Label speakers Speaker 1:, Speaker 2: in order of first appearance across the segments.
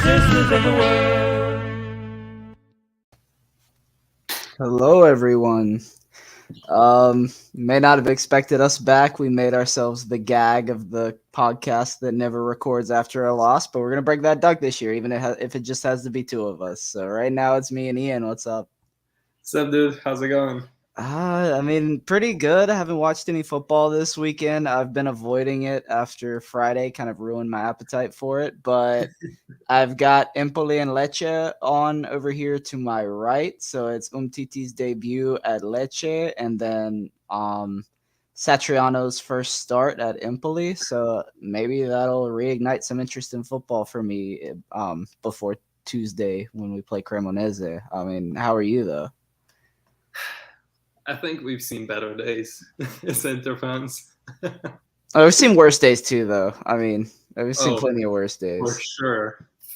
Speaker 1: sisters of the world.
Speaker 2: Hello, everyone. May not have expected us back. We made ourselves the gag of the podcast that never records after a loss, but we're gonna break that duck this year, even if it just has to be two of us. So right now it's me and Ian. What's up?
Speaker 3: What's up, dude? How's it going?
Speaker 2: Pretty good. I haven't watched any football this weekend. I've been avoiding it after Friday, kind of ruined my appetite for it. But I've got Empoli and Lecce on over here to my right. So it's Umtiti's debut at Lecce and then Satriano's first start at Empoli. So maybe that'll reignite some interest in football for me before Tuesday when we play Cremonese. I mean, how are you, though?
Speaker 3: I think we've seen better days as Inter fans.
Speaker 2: I've seen worse days too, though. I mean, I've seen plenty of worse days.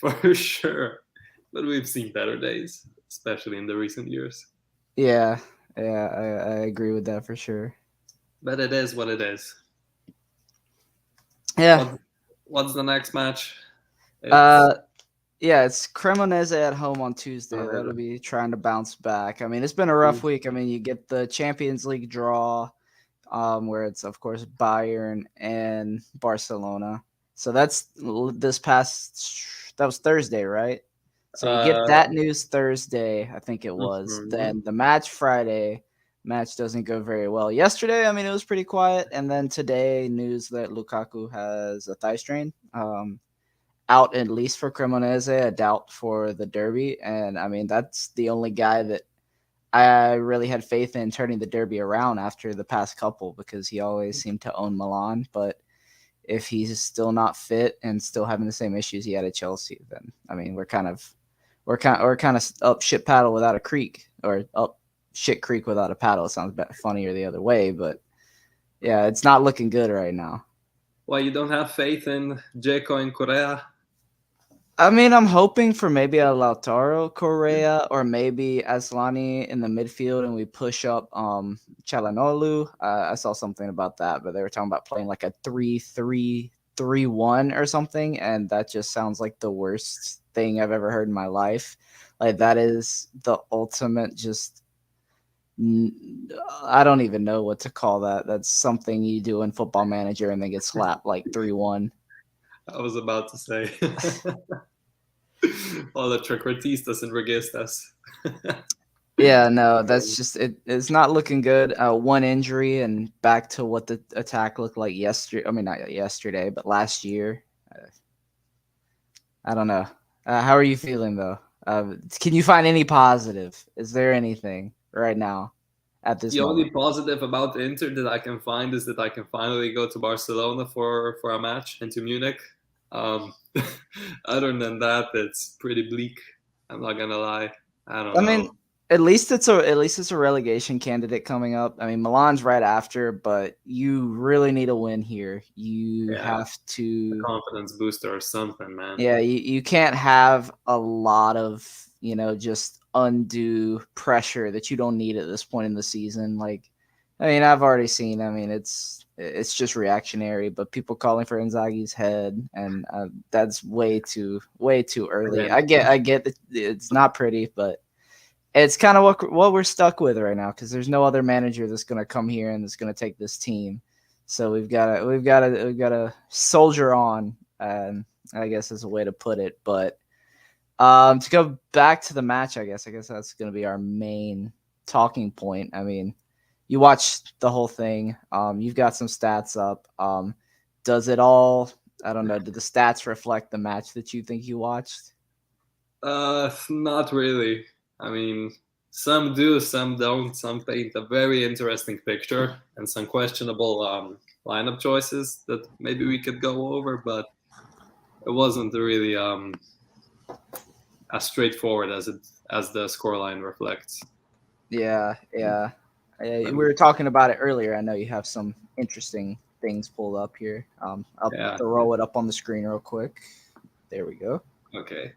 Speaker 3: For sure. But we've seen better days, especially in the recent years.
Speaker 2: Yeah, I agree with that for sure.
Speaker 3: But it is what it is.
Speaker 2: Yeah.
Speaker 3: What's the next match?
Speaker 2: It's Cremonese at home on Tuesday. That'll be trying to bounce back. I mean, it's been a rough week. I mean, you get the Champions League draw, where it's, of course, Bayern and Barcelona. So that was Thursday, right? So you get that news Thursday, I think it was. Mm-hmm. Then the match Friday, match doesn't go very well. Yesterday, I mean, it was pretty quiet. And then today, news that Lukaku has a thigh strain. Out at least for Cremonese, a doubt for the derby. And I mean, that's the only guy that I really had faith in turning the derby around after the past couple, because he always seemed to own Milan. But if he's still not fit and still having the same issues he had at Chelsea, then I mean, we're kind of up shit paddle without a creek, or up shit creek without a paddle. It sounds funnier the other way, but yeah, it's not looking good right now.
Speaker 3: Well, you don't have faith in Dzeko and Correa?
Speaker 2: I mean, I'm hoping for maybe a Lautaro Correa or maybe Aslani in the midfield, and we push up Çalhanoğlu. I saw something about that, but they were talking about playing like a 3-3-3-1 or something, and that just sounds like the worst thing I've ever heard in my life. Like, that is the ultimate just I don't even know what to call that. That's something you do in Football Manager and then get slapped like 3-1.
Speaker 3: I was about to say. All the trequartistas and registas.
Speaker 2: Yeah, no, that's just it. It's not looking good. One injury and back to what the attack looked like yesterday. I mean, not yesterday, but last year. I don't know. How are you feeling, though? Can you find any positive? Is there anything right now at this moment?
Speaker 3: The only positive about Inter that I can find is that I can finally go to Barcelona for a match and to Munich. Other than that, it's pretty bleak. I'm not gonna lie. I mean,
Speaker 2: at least it's a relegation candidate coming up. I mean, Milan's right after, but you really need a win here. You have to
Speaker 3: a confidence booster or something, man.
Speaker 2: Yeah, you can't have a lot of just undue pressure that you don't need at this point in the season. Like, I mean, I've already seen. I mean, it's just reactionary, but people calling for Inzaghi's head, and that's way too early. Yeah. I get that it's not pretty, but it's kind of what we're stuck with right now, because there's no other manager that's going to come here and that's going to take this team. So we've got to soldier on, I guess is a way to put it. But to go back to the match, I guess that's going to be our main talking point. I mean, you watched the whole thing. You've got some stats up. Does it all? I don't know. Did the stats reflect the match that you think you watched?
Speaker 3: Not really. I mean, some do, some don't. Some paint a very interesting picture, and some questionable lineup choices that maybe we could go over, but it wasn't really as straightforward as the scoreline reflects.
Speaker 2: Yeah. We were talking about it earlier. I know you have some interesting things pulled up here. I'll throw it up on the screen real quick. There we go.
Speaker 3: Okay.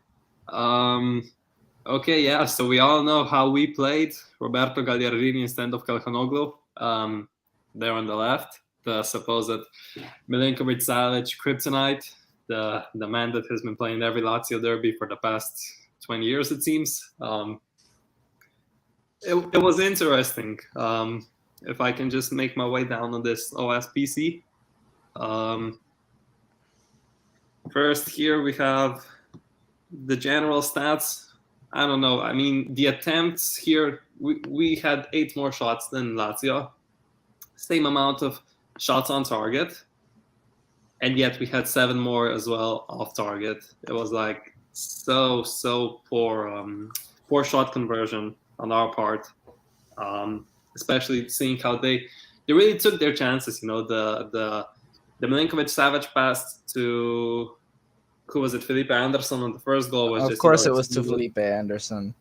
Speaker 3: So we all know how we played. Roberto Gagliardini instead of Çalhanoğlu. There on the left, the supposed Milinkovic-Savic kryptonite. the man that has been playing every Lazio derby for the past 20 years, it seems. It was interesting. If I can just make my way down on this OSPC. First, here we have the general stats. I don't know. I mean, the attempts here, we had 8 more shots than Lazio. Same amount of shots on target. And yet we had 7 more as well off target. It was like so poor shot conversion on our part. Especially seeing how they really took their chances. You know, the Milinkovic-Savic pass to, who was it, Felipe Anderson on the first goal was
Speaker 2: of
Speaker 3: just,
Speaker 2: course,
Speaker 3: you know,
Speaker 2: it was to Felipe Anderson.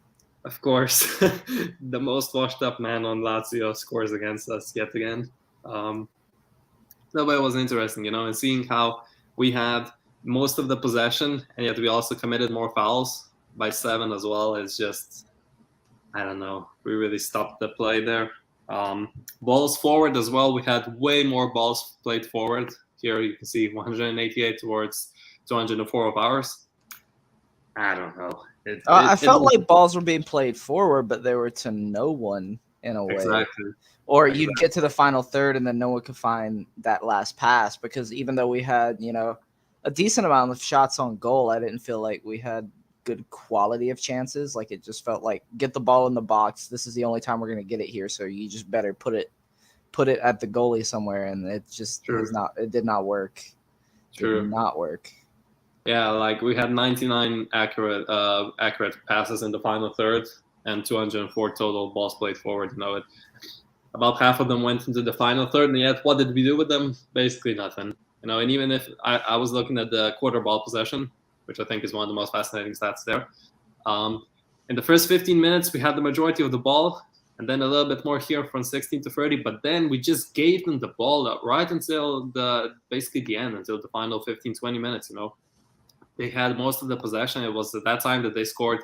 Speaker 3: Of course, the most washed up man on Lazio scores against us yet again. No, but it was interesting, you know, and seeing how we had most of the possession, and yet we also committed more fouls by 7 as well. It's just, I don't know, we really stopped the play there. Balls forward as well, we had way more balls played forward. Here you can see 188 towards 204 of ours. I don't know.
Speaker 2: I felt like balls were being played forward, but they were to no one in a way.
Speaker 3: Exactly.
Speaker 2: Or you'd get to the final third and then no one could find that last pass, because even though we had, you know, a decent amount of shots on goal, I didn't feel like we had good quality of chances. Like, it just felt like, get the ball in the box. This is the only time we're going to get it here, so you just better put it at the goalie somewhere, and it just it did not work.
Speaker 3: True.
Speaker 2: Did not work.
Speaker 3: Yeah, like we had 99 accurate passes in the final third and 204 total balls played forward. You know, about half of them went into the final third, and yet what did we do with them? Basically nothing. You know, and even if I was looking at the quarter ball possession, which I think is one of the most fascinating stats there. In the first 15 minutes, we had the majority of the ball, and then a little bit more here from 16 to 30. But then we just gave them the ball right until basically the end, until the final 15, 20 minutes. You know, they had most of the possession. It was at that time that they scored.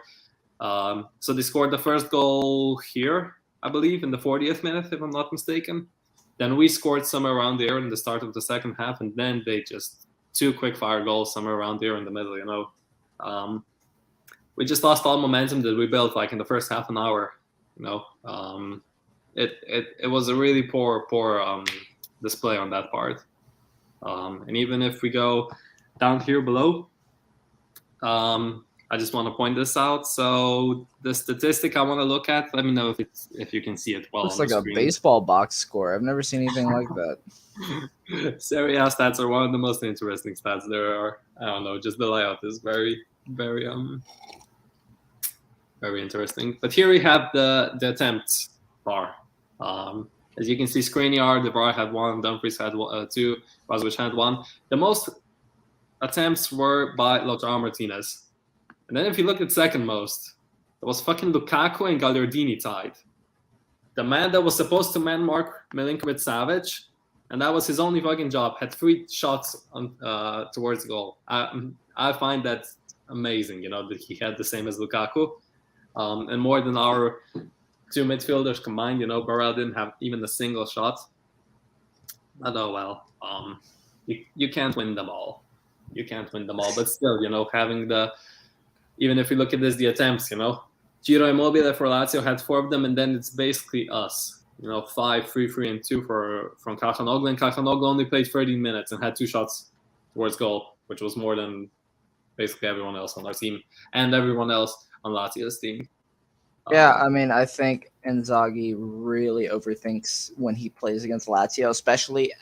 Speaker 3: So they scored the first goal here, I believe, in the 40th minute, if I'm not mistaken. Then we scored somewhere around there in the start of the second half, and then they just 2 quick fire goals somewhere around there in the middle. You know, we just lost all momentum that we built like in the first half an hour. You know, it was a really poor display on that part. And even if we go down here below, I just want to point this out. So the statistic I want to look at, let me know if you can see it well.
Speaker 2: Looks like a baseball box score. I've never seen anything like that.
Speaker 3: Serie A stats are one of the most interesting stats there are. I don't know, just the layout is very, very very interesting. But here we have the attempts bar. As you can see, Skriniar, De Vrij had 1, Dumfries had 2, Brozovic had 1. The most attempts were by Lautaro Martinez. And then if you look at second most, it was fucking Lukaku and Gagliardini tied. The man that was supposed to man mark Milinkovic-Savic, and that was his only fucking job, had 3 shots on, towards goal. I find that amazing, you know, that he had the same as Lukaku. And more than our 2 midfielders combined. You know, Burrell didn't have even a single shot. But oh well, you can't win them all. You can't win them all. But still, you know, having even if we look at this, the attempts, you know, Ciro Immobile for Lazio had 4 of them, and then it's basically us. You know, 5, 3, 3, and 2 from Calhanoglu, and Calhanoglu only played 30 minutes and had 2 shots towards goal, which was more than basically everyone else on our team and everyone else on Lazio's team.
Speaker 2: Yeah, I mean, I think Inzaghi really overthinks when he plays against Lazio, especially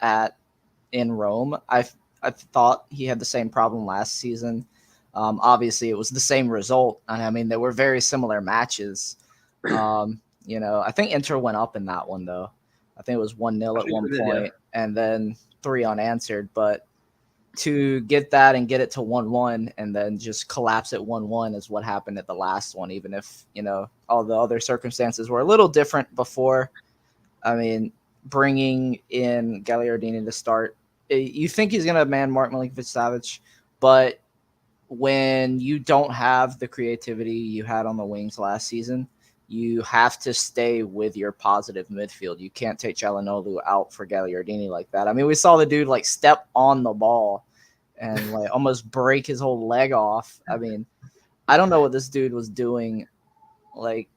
Speaker 2: in Rome. I thought he had the same problem last season. Obviously, it was the same result, and I mean, they were very similar matches. You know, I think Inter went up in that one, though. I think it was 1-0 at one point, and then 3 unanswered. But to get that and get it to 1-1 and then just collapse at 1-1 is what happened at the last one, even if, you know, all the other circumstances were a little different before. I mean, bringing in Gagliardini to start, you think he's going to man Mark Milinkovic-Savic, but when you don't have the creativity you had on the wings last season, you have to stay with your positive midfield. You can't take Calhanoglu out for Gagliardini like that. I mean, we saw the dude like step on the ball and like almost break his whole leg off. I mean, I don't know what this dude was doing. Like,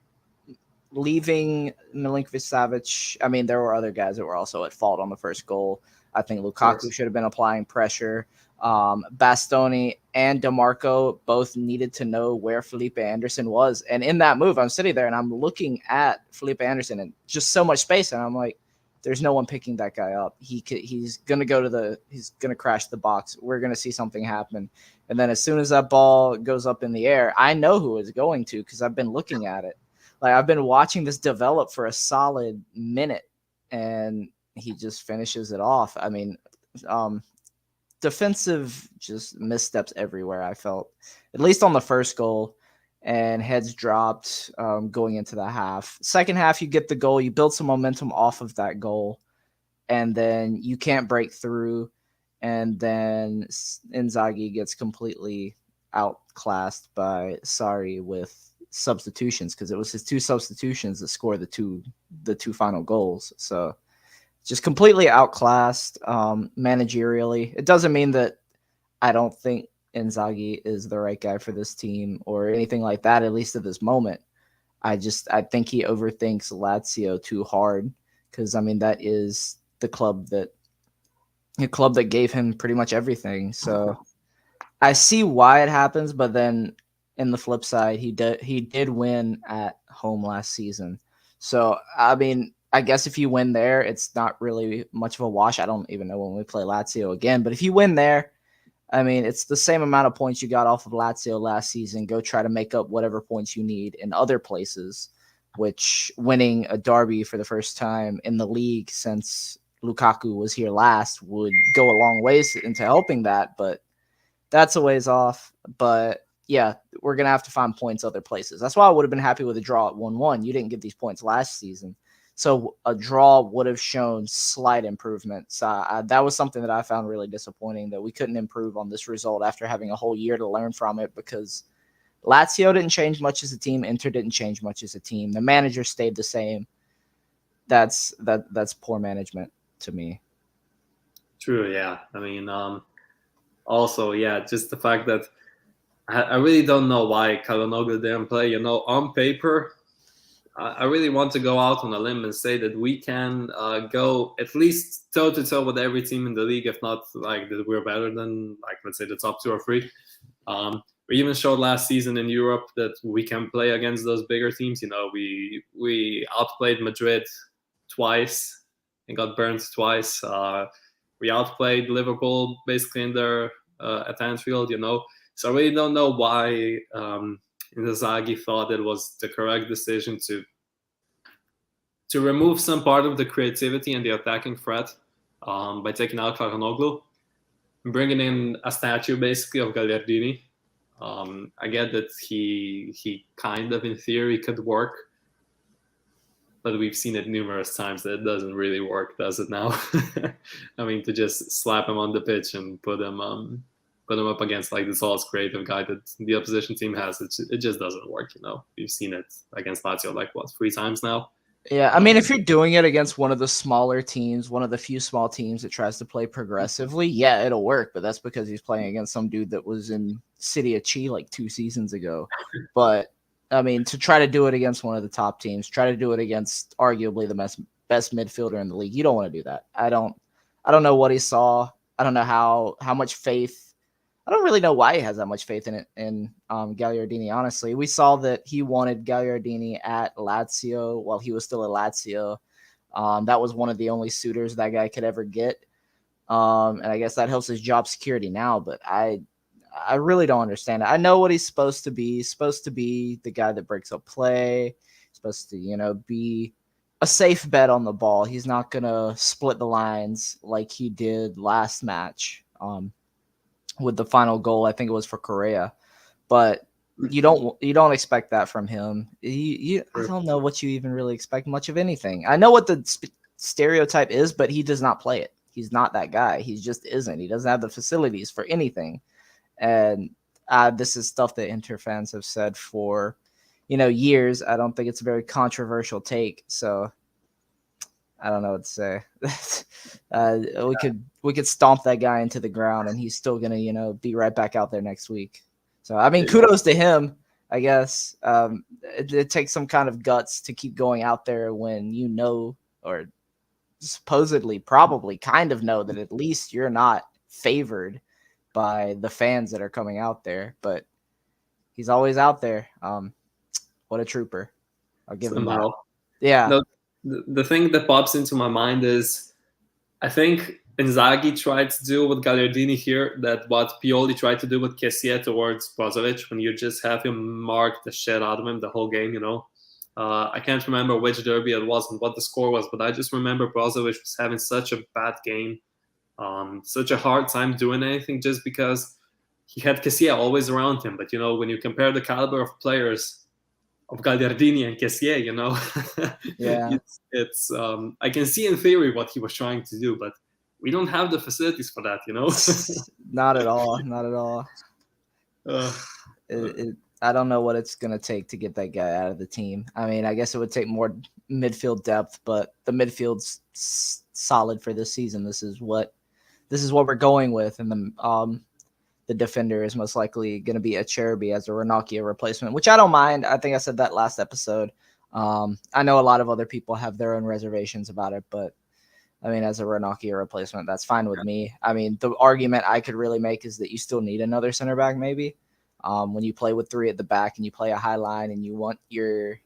Speaker 2: leaving Milinkovic-Savic. I mean, there were other guys that were also at fault on the first goal. I think Lukaku should have been applying pressure. Bastoni and DeMarco both needed to know where Felipe Anderson was. And in that move, I'm sitting there and I'm looking at Felipe Anderson and just so much space. And I'm like, there's no one picking that guy up. He's going to he's going to crash the box. We're going to see something happen. And then as soon as that ball goes up in the air, I know who it's going to because I've been looking at it. Like, I've been watching this develop for a solid minute, and he just finishes it off. I mean, defensive just missteps everywhere, I felt, at least on the first goal, and heads dropped going into the half. Second half, you get the goal. You build some momentum off of that goal, and then you can't break through, and then Inzaghi gets completely outclassed by Sarri with substitutions, because it was his 2 substitutions that scored the two final goals. So just completely outclassed managerially. It doesn't mean that I don't think Inzaghi is the right guy for this team or anything like that, at least at this moment. I think he overthinks Lazio too hard, because I mean, that is the club that gave him pretty much everything. So I see why it happens, but then in the flip side, he did win at home last season. So, I mean, I guess if you win there, it's not really much of a wash. I don't even know when we play Lazio again. But if you win there, I mean, it's the same amount of points you got off of Lazio last season. Go try to make up whatever points you need in other places, which winning a derby for the first time in the league since Lukaku was here last would go a long ways into helping that. But that's a ways off. But yeah, we're going to have to find points other places. That's why I would have been happy with a draw at 1-1. You didn't get these points last season. So a draw would have shown slight improvement. So that was something that I found really disappointing, that we couldn't improve on this result after having a whole year to learn from it, because Lazio didn't change much as a team. Inter didn't change much as a team. The manager stayed the same. That's poor management to me.
Speaker 3: True, yeah. I mean, also, yeah, just the fact that I really don't know why Calhanoglu didn't play. On paper, I really want to go out on a limb and say that we can go at least toe-to-toe with every team in the league, if not like that we're better than, like, let's say the top 2 or 3. We even showed last season in Europe that we can play against those bigger teams. We outplayed Madrid twice and got burned twice. We outplayed Liverpool basically in their at Anfield, So I really don't know why Inzaghi thought it was the correct decision to remove some part of the creativity and the attacking threat by taking out Calhanoglu, bringing in a statue basically of Gagliardini. I get that he kind of in theory could work, but we've seen it numerous times that it doesn't really work, does it now? I mean, to just slap him on the pitch and put him up against like this all creative guy that the opposition team has, it just doesn't work. We've seen it against Lazio like 3 times now.
Speaker 2: Yeah, I mean, if you're doing it against one of the smaller teams, one of the few small teams that tries to play progressively, yeah, it'll work. But that's because he's playing against some dude that was in City of Chi like 2 seasons ago. But I mean, to try to do it against one of the top teams, try to do it against arguably the best midfielder in the league, you don't want to do that. I don't know what he saw. I don't know how much faith. I don't really know why he has that much faith in it in Gagliardini, honestly. We saw that he wanted Gagliardini at Lazio while he was still at Lazio. That was one of the only suitors that guy could ever get. And I guess that helps his job security now, but I really don't understand it. I know what he's supposed to be. He's supposed to be the guy that breaks up play. He's supposed to, be a safe bet on the ball. He's not going to split the lines like he did last match. With the final goal, I think it was for Correa, but you don't expect that from him. I don't know what you even really expect much of anything. I know what the stereotype is, but he does not play it. He's not that guy. He just isn't. He doesn't have the facilities for anything. And this is stuff that Inter fans have said for, years. I don't think it's a very controversial take. So I don't know what to say. We could stomp that guy into the ground, and he's still gonna be right back out there next week. So I mean, kudos to him. I guess it takes some kind of guts to keep going out there when or supposedly probably kind of know that at least you're not favored by the fans that are coming out there. But he's always out there. What a trooper! I'll give him that. Yeah.
Speaker 3: No, the thing that pops into my mind is, I think Inzaghi tried to do with Gagliardini here that what Pioli tried to do with Kessie towards Brozovic, when you just have him mark the shit out of him the whole game, I can't remember which derby it was and what the score was, but I just remember Brozovic was having such a bad game, such a hard time doing anything just because he had Kessie always around him. But, when you compare the caliber of players of Gagliardini and Kessie,
Speaker 2: Yeah.
Speaker 3: it's I can see in theory what he was trying to do, but we don't have the facilities for that,
Speaker 2: Not at all. Not at all. I don't know what it's going to take to get that guy out of the team. I mean, I guess it would take more midfield depth, but the midfield's solid for this season. This is what we're going with, and the defender is most likely going to be a Cherby as a Ranocchia replacement, which I don't mind. I think I said that last episode. I know a lot of other people have their own reservations about it, but I mean, as a Ranocchia replacement, that's fine with me. I mean, the argument I could really make is that you still need another center back, maybe. When you play with three at the back and you play a high line and you want your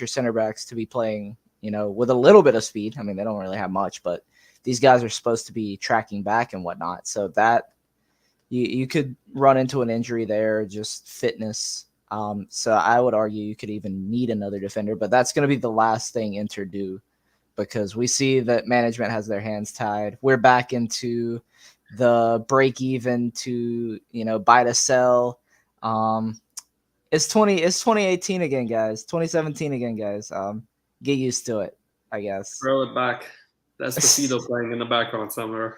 Speaker 2: center backs to be playing, with a little bit of speed. I mean, they don't really have much, but these guys are supposed to be tracking back and whatnot. So that you could run into an injury there, just fitness. So I would argue you could even need another defender, but that's going to be the last thing Inter do, because we see that management has their hands tied. We're back into the break even to, buy to sell. It's 2018 again, guys. 2017 again, guys. Get used to it, I guess.
Speaker 3: Throw it back. That's the Fido playing in the background somewhere.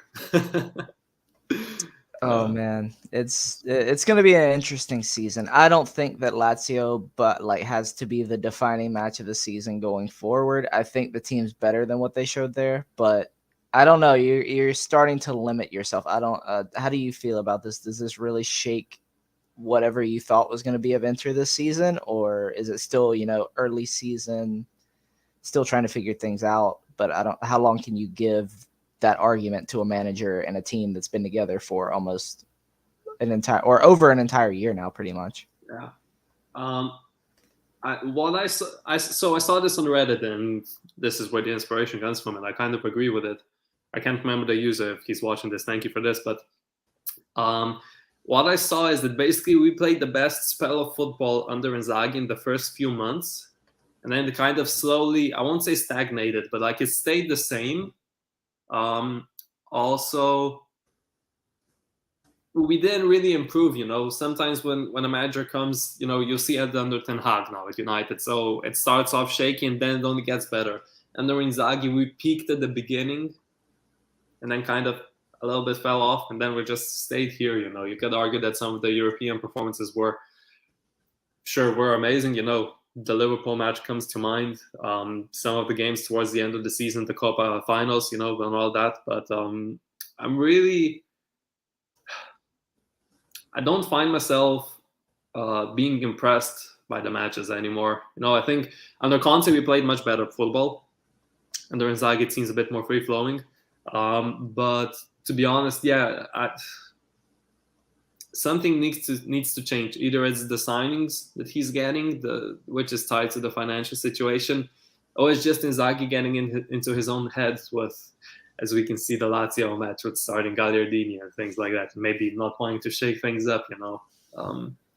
Speaker 2: Oh man, it's going to be an interesting season. I don't think that Lazio has to be the defining match of the season going forward. I think the team's better than what they showed there, but I don't know. You're starting to limit yourself. I don't. How do you feel about this? Does this really shake whatever you thought was going to be of Inter this season, or is it still early season, still trying to figure things out? But how long can you give that argument to a manager and a team that's been together for almost over an entire year now, pretty much?
Speaker 3: Yeah. I saw this on Reddit, and this is where the inspiration comes from, and I kind of agree with it. I can't remember the user if he's watching this. Thank you for this, but what I saw is that basically we played the best spell of football under Inzaghi in the first few months, and then it kind of slowly, I won't say stagnated, but it stayed the same. Also, we didn't really improve, Sometimes when a manager comes, you'll see it under Ten Hag now at United. So it starts off shaky and then it only gets better. Under Inzaghi, we peaked at the beginning and then kind of a little bit fell off, and then we just stayed here, You could argue that some of the European performances were amazing, The Liverpool match comes to mind. Some of the games towards the end of the season, the Copa finals, and all that. But I don't find myself being impressed by the matches anymore. I think under Conte we played much better football. Under Inzaghi it seems a bit more free flowing. But to be honest, something needs to change. Either it's the signings that he's getting, which is tied to the financial situation, or it's just Inzaghi getting into his own head with, as we can see, the Lazio match with starting Gagliardini and things like that. Maybe not wanting to shake things up,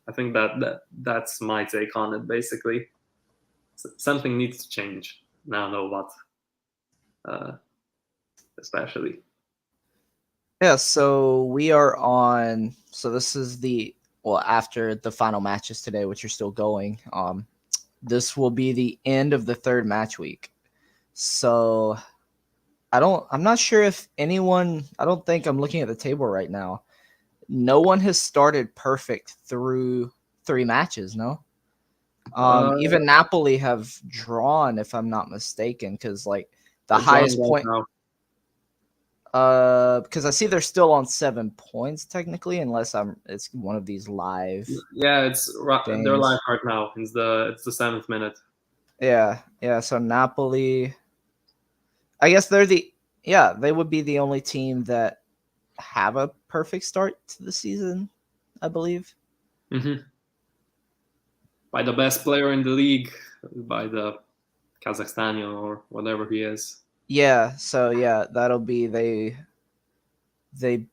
Speaker 3: I think that's my take on it. Basically, something needs to change. Now, know what, especially.
Speaker 2: Yeah, so we are on. So this is after the final matches today, which are still going. This will be the end of the third match week. So I'm not sure if anyone. I don't think I'm looking at the table right now. No one has started perfect through 3 matches. No. Even Napoli have drawn, if I'm not mistaken, because The
Speaker 3: They're drawing
Speaker 2: highest
Speaker 3: right
Speaker 2: point.
Speaker 3: now.
Speaker 2: Because I see they're still on 7 points technically, unless it's one of these live
Speaker 3: Yeah, they're
Speaker 2: things.
Speaker 3: live right now. It's the 7th minute.
Speaker 2: Yeah. So Napoli, I guess they would be the only team that have a perfect start to the season, I believe.
Speaker 3: Mm-hmm. By the best player in the league, by the Kazakhstanian or whatever he is.
Speaker 2: Yeah, so that'll be they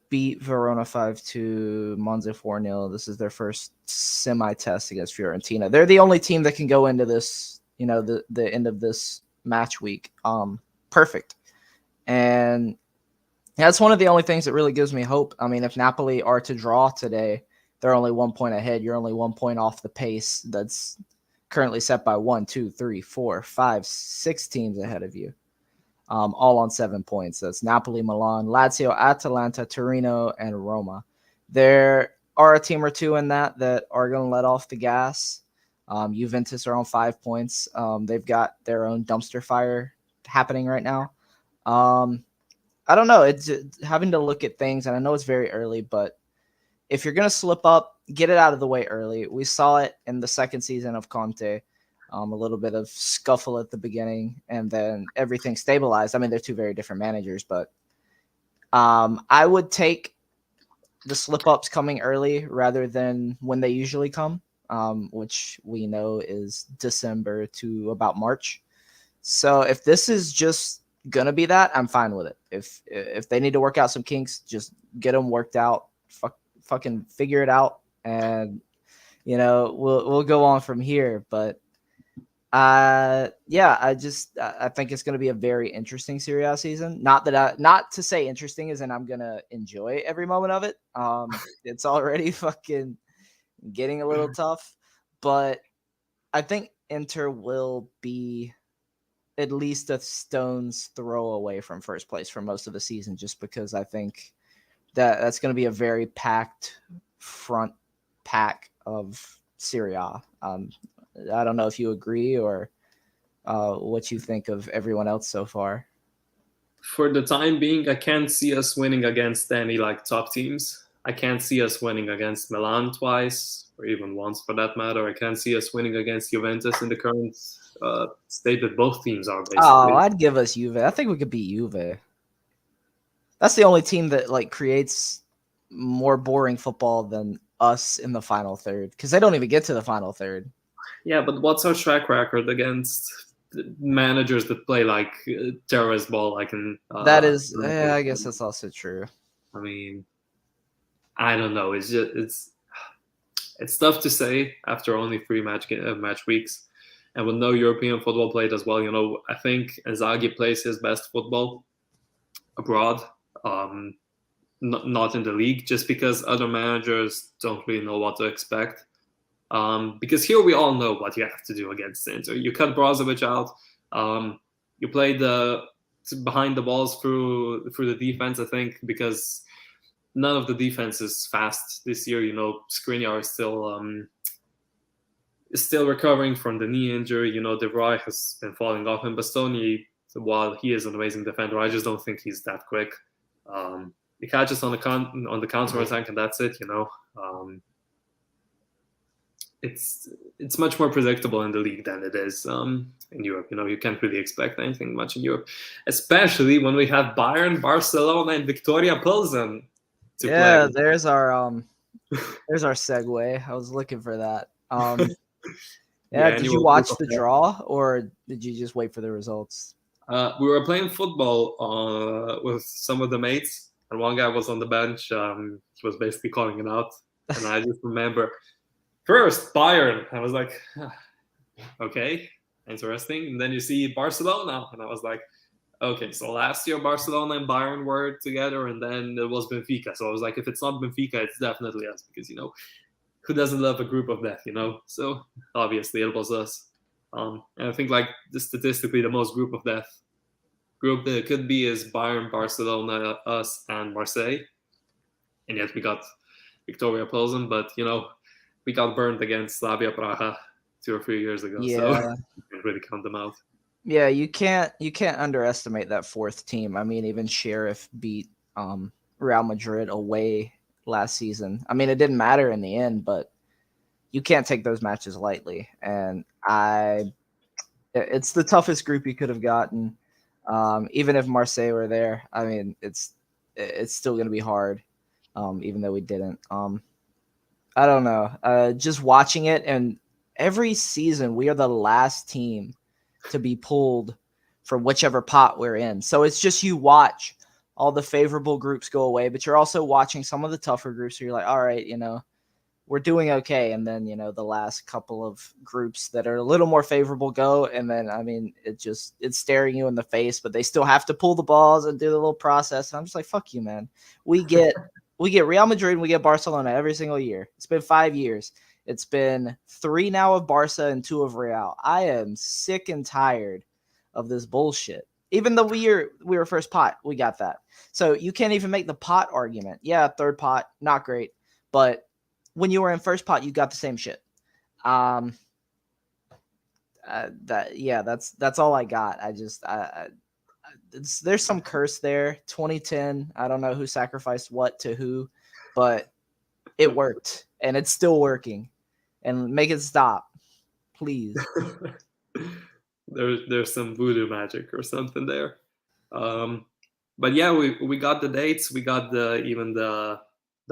Speaker 2: beat Verona 5-2, Monza 4-0. This is their first semi-test against Fiorentina. They're the only team that can go into this, the end of this match week perfect. And that's one of the only things that really gives me hope. I mean, if Napoli are to draw today, they're only 1 point ahead. You're only 1 point off the pace that's currently set by 1, 2, 3, 4, 5, 6 teams ahead of you. All on 7 points. That's Napoli, Milan, Lazio, Atalanta, Torino, and Roma. There are a team or two in that are going to let off the gas. Juventus are on 5 points. They've got their own dumpster fire happening right now. I don't know. It's having to look at things, and I know it's very early, but if you're going to slip up, get it out of the way early. We saw it in the second season of Conte. A little bit of scuffle at the beginning, and then everything stabilized. I mean, they're two very different managers, but I would take the slip-ups coming early rather than when they usually come, which we know is December to about March. So if this is just going to be that, I'm fine with it. If they need to work out some kinks, just get them worked out, fucking figure it out, and we'll go on from here. But I think it's going to be a very interesting Serie A season. Not to say interesting as in I'm going to enjoy every moment of it. It's already fucking getting a little tough, but I think Inter will be at least a stone's throw away from first place for most of the season, just because I think that's going to be a very packed front pack of Serie A. I don't know if you agree or what you think of everyone else so far.
Speaker 3: For the time being, I can't see us winning against any top teams. I can't see us winning against Milan twice, or even once for that matter. I can't see us winning against Juventus in the current state that both teams are basically.
Speaker 2: Oh, I'd give us Juve. I think we could beat Juve. That's the only team that creates more boring football than us in the final third, because they don't even get to the final third.
Speaker 3: Yeah, but what's our track record against managers that play terrorist ball?
Speaker 2: That is, I guess that's also true.
Speaker 3: I mean, I don't know. It's tough to say after only 3 match weeks, and with no European football played as well. I think Inzaghi plays his best football abroad, not in the league, just because other managers don't really know what to expect. Because here we all know what you have to do against Inter. You cut Brozovic out. You play the behind the balls through the defense, I think, because none of the defense is fast this year. Skriniar is still recovering from the knee injury. De Vrij has been falling off, and Bastoni, while he is an amazing defender, I just don't think he's that quick. He catches on the counter attack, and that's it. It's much more predictable in the league than it is in Europe. You can't really expect anything much in Europe, especially when we have Bayern, Barcelona, and Victoria Pilsen to play.
Speaker 2: There's our segue. I was looking for that. Did you watch the draw, or did you just wait for the results?
Speaker 3: We were playing football with some of the mates, and one guy was on the bench. He was basically calling it out, and I just remember first Bayern. I was like, okay, interesting. And then you see Barcelona, and I was like, okay, so last year Barcelona and Bayern were together, and then it was Benfica. So I was like, if it's not Benfica, it's definitely us, because who doesn't love a group of death, So obviously it was us. And I think statistically the most group of death group that it could be is Bayern, Barcelona, us, and Marseille. And yet we got Victoria Pilsen, but we got burned against Slavia Praha 2 or 3 years ago, so you can't really count them out.
Speaker 2: Yeah, you can't underestimate that fourth team. I mean, even Sheriff beat Real Madrid away last season. I mean, it didn't matter in the end, but you can't take those matches lightly. And it's the toughest group you could have gotten. Even if Marseille were there, I mean, it's still going to be hard. Even though we didn't. I don't know. Just watching it, and every season we are the last team to be pulled from whichever pot we're in. So it's just you watch all the favorable groups go away, but you're also watching some of the tougher groups. So you're like, all right, we're doing okay. And then, the last couple of groups that are a little more favorable go. And then, I mean, it's staring you in the face, but they still have to pull the balls and do the little process. And I'm just like, fuck you, man. We get Real Madrid and we get Barcelona every single year. It's been 5 years. It's been 3 now of Barca and 2 of Real. I am sick and tired of this bullshit. Even though we were first pot, we got that. So you can't even make the pot argument. Yeah, third pot, not great. But when you were in first pot, you got the same shit. That's all I got. There's some curse there. 2010, I don't know who sacrificed what to who, but it worked and it's still working. And make it stop, please.
Speaker 3: There's some voodoo magic or something there. But yeah, we got the dates. We got the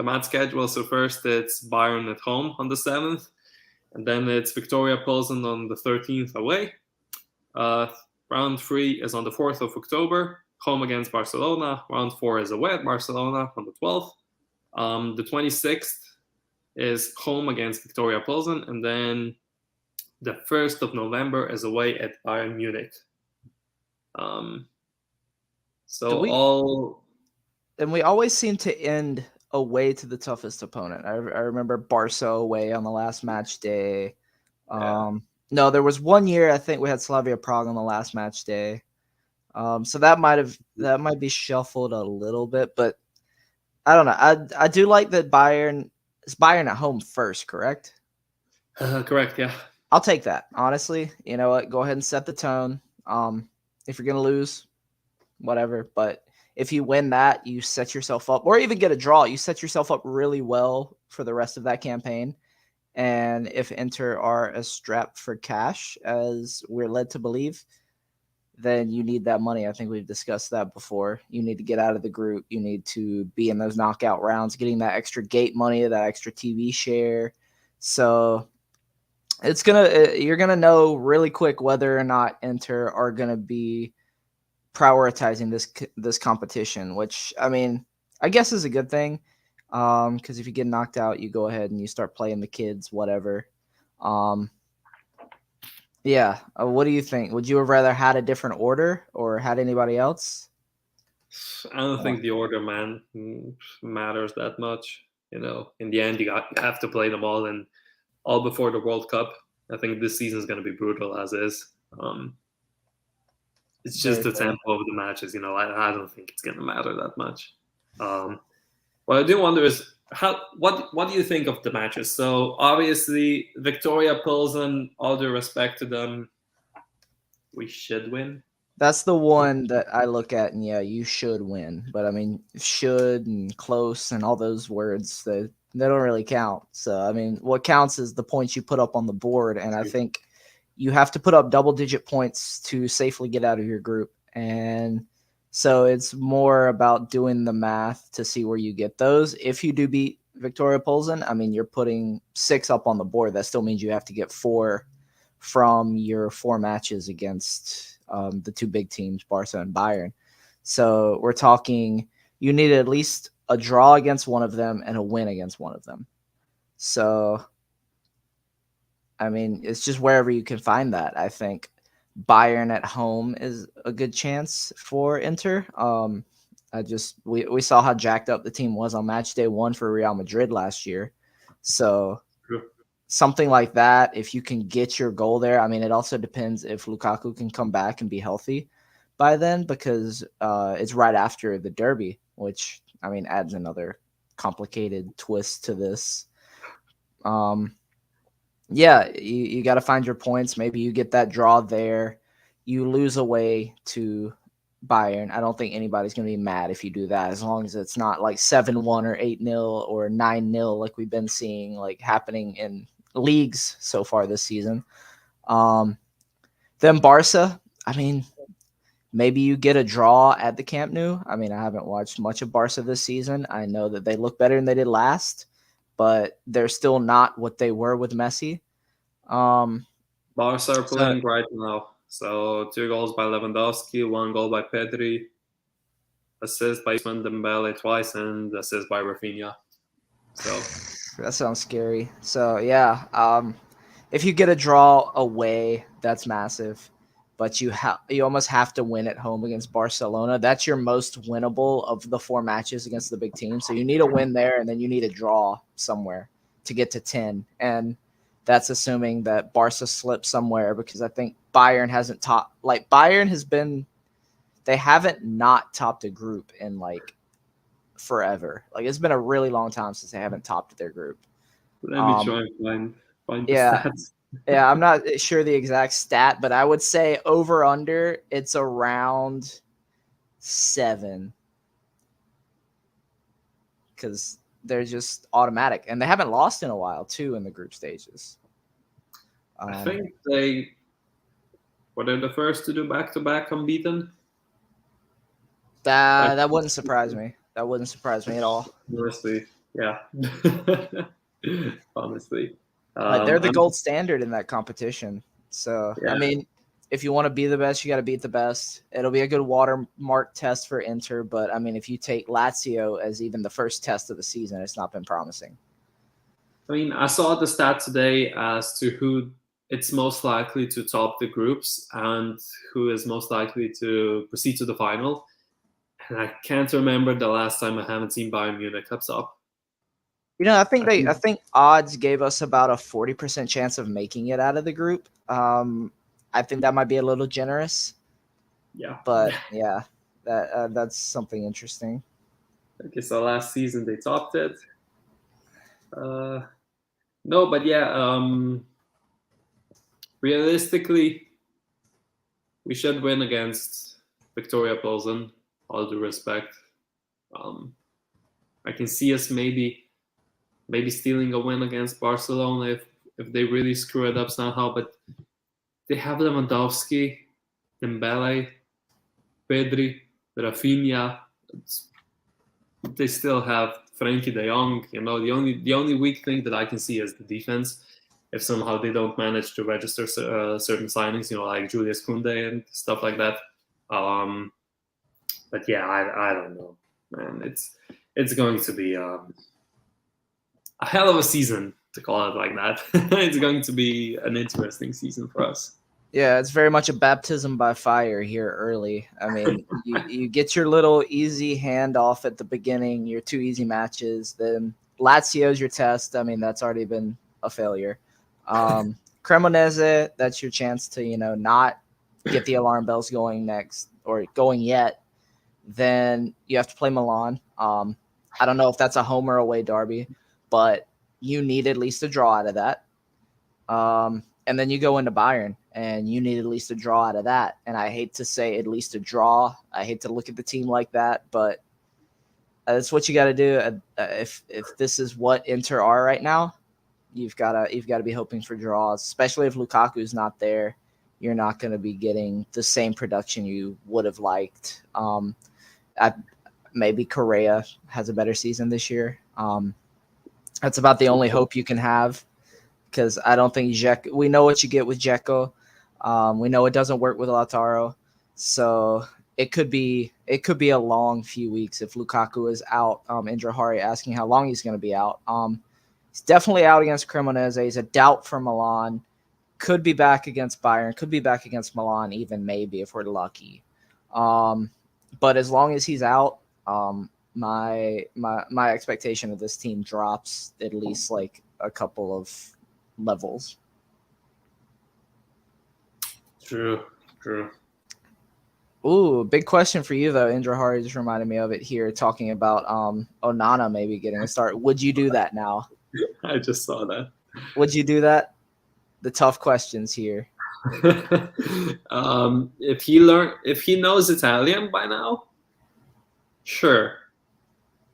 Speaker 3: match schedule. So first it's Bayern at home on the 7th, and then it's Victoria Pilsen on the 13th away. Round 3 is on the 4th of October, home against Barcelona. Round 4 is away at Barcelona on the 12th. The 26th is home against Victoria Pilsen, and then the 1st of November is away at Bayern Munich.
Speaker 2: And we always seem to end away to the toughest opponent. I remember Barca away on the last match day. No, there was one year I think we had Slavia Prague on the last match day. So that might be shuffled a little bit, but I don't know. I do like that it's Bayern at home first, correct?
Speaker 3: Correct, yeah.
Speaker 2: I'll take that. Honestly, you know what? Go ahead and set the tone. If you're gonna lose, whatever. But if you win that, you set yourself up, or even get a draw, you set yourself up really well for the rest of that campaign. And if Inter are as strapped for cash as we're led to believe, then you need that money. I think we've discussed that before. You need to get out of the group. You need to be in those knockout rounds, getting that extra gate money, that extra TV share. So you're gonna know really quick whether or not Inter are gonna be prioritizing this competition, which I mean, I guess is a good thing. Because if you get knocked out, you go ahead and you start playing the kids, whatever. Yeah. What do you think? Would you have rather had a different order or had anybody else?
Speaker 3: I don't think the order matters that much. In the end, you have to play them all before the World Cup. I think this season is going to be brutal as is. It's just the tempo of the matches. I don't think it's going to matter that much. What I do wonder is what do you think of the matches? So obviously Victoria Pilsen, all due respect to them, we should win.
Speaker 2: That's the one that I look at, and yeah, you should win. But I mean, should and close and all those words, they don't really count. So I mean, what counts is the points you put up on the board, and I think you have to put up double-digit points to safely get out of your group. And so it's more about doing the math to see where you get those. If you do beat Victoria Pilsen, I mean, you're putting 6 up on the board. That still means you have to get 4 from your 4 matches against the 2 big teams, Barca and Bayern. So we're talking you need at least a draw against one of them and a win against one of them. So, I mean, it's just wherever you can find that. I think Bayern at home is a good chance for Inter. We saw how jacked up the team was on match day 1 for Real Madrid last year. So something like that, if you can get your goal there. I mean, it also depends if Lukaku can come back and be healthy by then, because it's right after the derby, which, I mean, adds another complicated twist to this. Yeah, you got to find your points. Maybe you get that draw there. you lose away to Bayern. I don't think anybody's going to be mad if you do that, as long as it's not like 7-1 or 8-0 or 9-0 like we've been seeing like happening in leagues so far this season. Then Barca, I mean, maybe you get a draw at the Camp Nou. I mean, I haven't watched much of Barca this season. I know that they look better than they did last, but they're still not what they were with Messi.
Speaker 3: Barca are playing right now. So 2 goals by Lewandowski, 1 goal by Pedri, assist by Usman Dembele twice, and assist by Rafinha. So
Speaker 2: that sounds scary. So yeah, if you get a draw away, that's massive. But you almost have to win at home against Barcelona. That's your most winnable of the 4 matches against the big team. So you need a win there, and then you need a draw somewhere to get to 10. And that's assuming that Barca slips somewhere, because I think Bayern hasn't topped. Like, Bayern has been – they haven't not topped a group in, like, forever. Like, it's been a really long time since they haven't topped their group.
Speaker 3: Let me try and find the
Speaker 2: yeah.
Speaker 3: stats.
Speaker 2: Yeah, I'm not sure the exact stat, but I would say over under it's around 7, because they're just automatic, and they haven't lost in a while too in the group stages.
Speaker 3: I think they were they the first to do back-to-back unbeaten.
Speaker 2: That wouldn't surprise me. That wouldn't surprise me at all.
Speaker 3: Honestly, yeah. Honestly.
Speaker 2: Like, they're the gold standard in that competition. So, yeah. I mean, if you want to be the best, you got to beat the best. It'll be a good watermark test for Inter, but I mean, if you take Lazio as even the first test of the season, it's not been promising.
Speaker 3: I mean, I saw the stat today as to who it's most likely to top the groups and who is most likely to proceed to the final. And I can't remember the last time I haven't seen Bayern Munich up top.
Speaker 2: You know, I think odds gave us about a 40% chance of making it out of the group. I think that might be a little generous.
Speaker 3: Yeah.
Speaker 2: But yeah, that's something interesting.
Speaker 3: Okay, so last season they topped it. No, but yeah, realistically, we should win against Victoria Plzen, all due respect. I can see us maybe stealing a win against Barcelona if they really screw it up somehow, but they have Lewandowski, Dembele, Pedri, Rafinha. They still have Frankie de Jong. You know, the only weak thing that I can see is the defense. If somehow they don't manage to register certain signings, you know, like Julius Koundé and stuff like that. But yeah, I don't know, man. It's going to be a hell of a season, to call it like that. It's going to be an interesting season for us.
Speaker 2: Yeah, it's very much a baptism by fire here early. I mean, you get your little easy handoff at the beginning, your 2 easy matches. Then Lazio's your test. I mean, that's already been a failure. Cremonese, that's your chance to, you know, not get the alarm bells going next or going yet. Then you have to play Milan. I don't know if that's a home or away derby, but you need at least a draw out of that. And then you go into Bayern, and you need at least a draw out of that. And I hate to say at least a draw. I hate to look at the team like that, but that's what you got to do. If this is what Inter are right now, you've got to be hoping for draws, especially if Lukaku's not there. You're not going to be getting the same production you would have liked. Maybe Correa has a better season this year. That's about the only hope you can have, because I don't think we know what you get with Dzeko. We know it doesn't work with Lautaro. So it could be a long few weeks if Lukaku is out. Indra Hari asking how long he's going to be out. He's definitely out against Cremonese. He's a doubt for Milan. Could be back against Bayern. Could be back against Milan even, maybe, if we're lucky. But as long as he's out, my expectation of this team drops at least like a couple of levels.
Speaker 3: True.
Speaker 2: Ooh, big question for you though. Indra Hari just reminded me of it here, talking about Onana maybe getting a start. Would you do that now?
Speaker 3: I just saw that.
Speaker 2: Would you do that? The tough questions here.
Speaker 3: If he knows Italian by now, sure.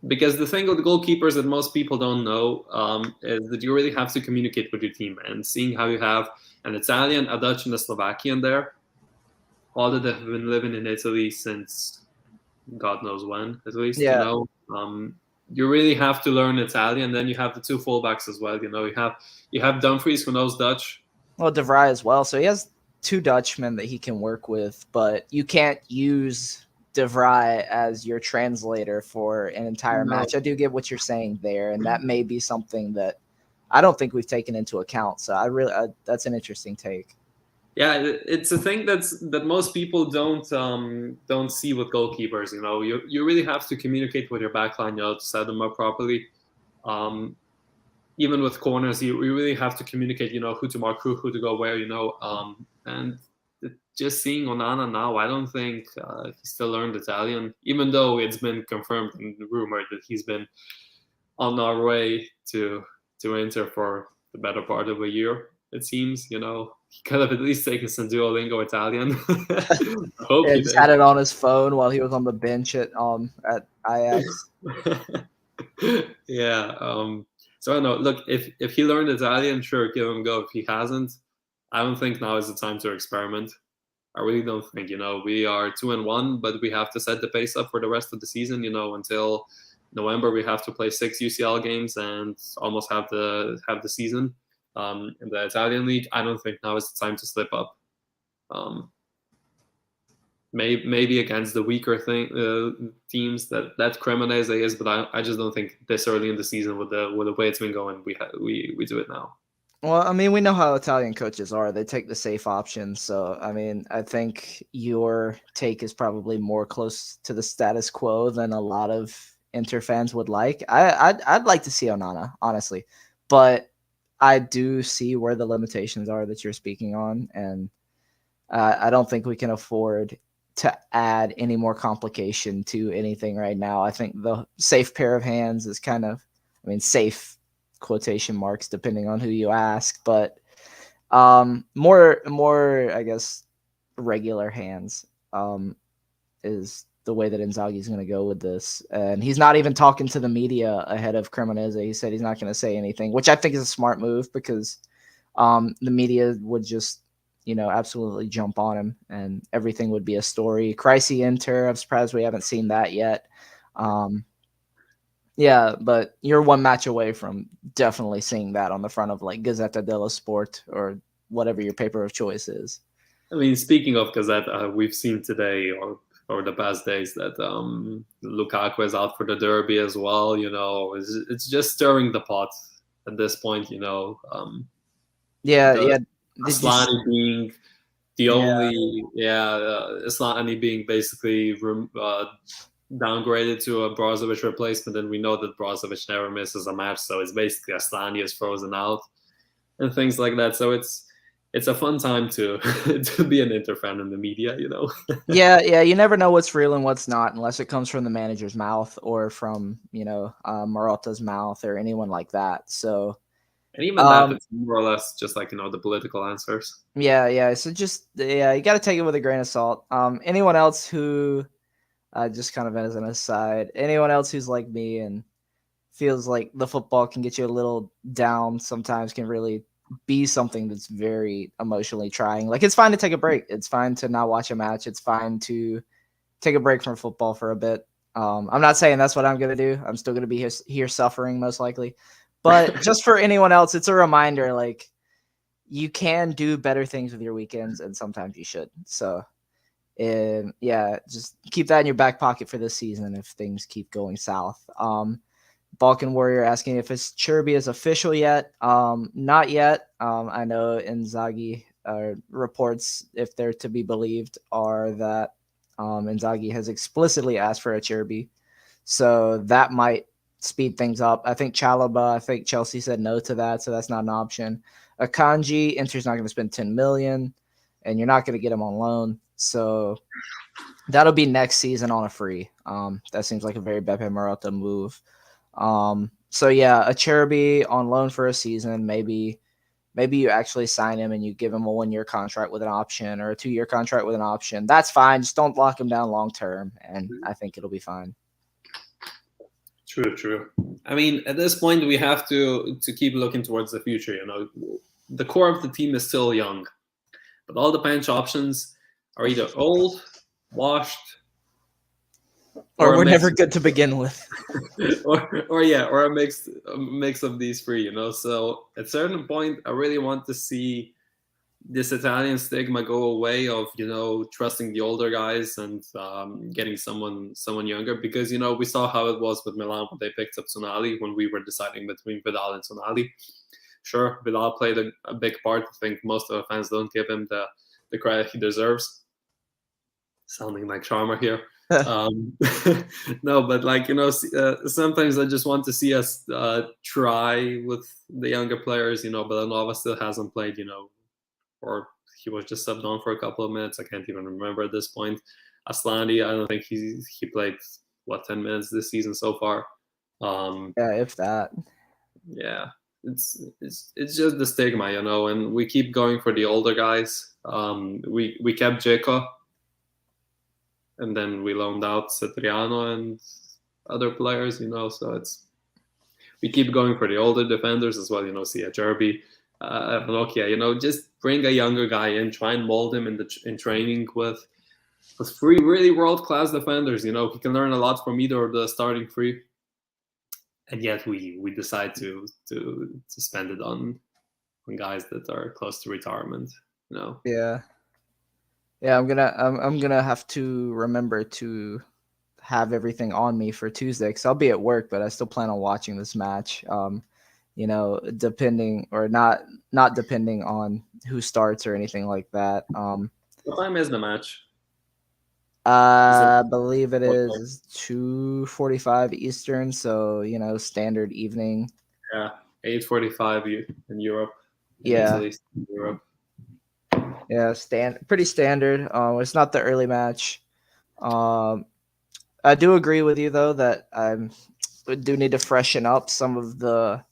Speaker 3: Because the thing with goalkeepers that most people don't know is that you really have to communicate with your team. And seeing how you have an Italian, a Dutch, and a Slovakian there, all that have been living in Italy since God knows when, at least,
Speaker 2: Yeah.
Speaker 3: you really have to learn Italian. Then you have the two fullbacks as well. You have Dumfries who knows Dutch.
Speaker 2: Well, De Vrij as well. So he has two Dutchmen that he can work with, but you can't use De Vrij as your translator for an entire
Speaker 3: No.
Speaker 2: match. I do get what you're saying there, and that may be something that I don't think we've taken into account. So that's an interesting take.
Speaker 3: Yeah, it's a thing that most people don't see with goalkeepers. You really have to communicate with your backline, to set them up properly. Even with corners, you really have to communicate, who to mark, who to go where, and just seeing Onana now, I don't think he still learned Italian, even though it's been confirmed and rumored that he's been on our way to Inter for the better part of a year. It seems, he could have at least taken some Duolingo Italian. I hope
Speaker 2: Yeah,
Speaker 3: he
Speaker 2: just
Speaker 3: did.
Speaker 2: had it on his phone while he was on the bench at Ajax.
Speaker 3: Yeah. So I don't know. Look, if he learned Italian, sure, give him a go. If he hasn't, I don't think now is the time to experiment. I really don't think. We are 2-1, but we have to set the pace up for the rest of the season. Until November, we have to play 6 UCL games and almost have the season. In the Italian league, I don't think now is the time to slip up. Maybe against the weaker teams that Cremonese is, but I just don't think this early in the season with the way it's been going, we do it now.
Speaker 2: Well, I mean, we know how Italian coaches are. They take the safe option. So, I mean, I think your take is probably more close to the status quo than a lot of Inter fans would like. I'd like to see Onana, honestly, but I do see where the limitations are that you're speaking on, and I don't think we can afford to add any more complication to anything right now. I think the safe pair of hands is kind of, I mean, safe quotation marks depending on who you ask, but more I guess regular hands is the way that Inzaghi is going to go with this. And he's not even talking to the media ahead of Cremonese. He said he's not going to say anything, which I think is a smart move because the media would just, absolutely jump on him and everything would be a story. Crisis Inter, I'm surprised we haven't seen that yet. Yeah, but you're one match away from definitely seeing that on the front of like Gazzetta dello Sport or whatever your paper of choice is.
Speaker 3: I mean, speaking of Gazzetta, we've seen today or the past days that Lukaku is out for the derby as well. It's just stirring the pot at this point. Asllani being the only, Asllani being basically downgraded to a Brozovic replacement, and we know that Brozovic never misses a match, so it's basically Asllani is frozen out and things like that. So it's a fun time to to be an Inter fan in the media,
Speaker 2: Yeah, you never know what's real and what's not unless it comes from the manager's mouth or from Marotta's mouth or anyone like that. So.
Speaker 3: And even that, it's more or less just like, the political answers.
Speaker 2: Yeah. So just, you got to take it with a grain of salt. Anyone else who, just kind of as an aside, anyone else who's like me and feels like the football can get you a little down sometimes can really be something that's very emotionally trying. Like, it's fine to take a break. It's fine to not watch a match. It's fine to take a break from football for a bit. I'm not saying that's what I'm going to do. I'm still going to be here suffering most likely. But just for anyone else, it's a reminder, like, you can do better things with your weekends, and sometimes you should. So, just keep that in your back pocket for this season if things keep going south. Balkan Warrior asking if Cherby is official yet. Not yet. I know Inzaghi reports, if they're to be believed, are that Inzaghi has explicitly asked for a Cherby. So that might speed things up. I think Chelsea said no to that, so that's not an option. Akanji, Inter's not going to spend 10 million, and you're not going to get him on loan. So that'll be next season on a free. That seems like a very Beppe Marotta move. So yeah, a Cherby on loan for a season, maybe maybe you actually sign him and you give him a 1-year contract with an option or a 2-year contract with an option. That's fine. Just don't lock him down long term, and I think it'll be fine.
Speaker 3: True. I mean, at this point, we have to keep looking towards the future. You know, the core of the team is still young, but all the bench options are either old, washed,
Speaker 2: or
Speaker 3: a
Speaker 2: we're
Speaker 3: mix,
Speaker 2: never good to begin with.
Speaker 3: or a mix of these three. You know, so at a certain point, I really want to see this Italian stigma go away of, you know, trusting the older guys and getting someone younger, because, you know, we saw how it was with Milan when they picked up Tonali when we were deciding between Vidal and Tonali. Sure, Vidal played a big part. I think most of the fans don't give him the credit he deserves. Sounding like Charmer here. No, but like, you know, sometimes I just want to see us try with the younger players. You know, Belanova still hasn't played, you know, or he was just subbed on for a couple of minutes. I can't even remember at this point. Aslani, I don't think he played 10 minutes this season so far.
Speaker 2: Yeah, if that.
Speaker 3: Yeah, it's just the stigma, you know, and we keep going for the older guys. We kept Dzeko, and then we loaned out Cetriano and other players, you know. So we keep going for the older defenders as well, you know. Sia Jerby, Nokia, you know, just bring a younger guy in, try and mold him in training with 3 really world-class defenders. You know, he can learn a lot from either of the starting 3, and yet we decide to spend it on guys that are close to retirement. You know.
Speaker 2: Yeah. I'm gonna have to remember to have everything on me for Tuesday because I'll be at work, but I still plan on watching this match. You know, depending or not depending on who starts or anything like that.
Speaker 3: What time is the match?
Speaker 2: I believe it is 2:45 Eastern, so, you know, standard evening.
Speaker 3: Yeah, 8:45 in Europe.
Speaker 2: Yeah.
Speaker 3: Italy, Europe.
Speaker 2: Yeah, pretty standard. It's not the early match. I do agree with you though that I do need to freshen up some of the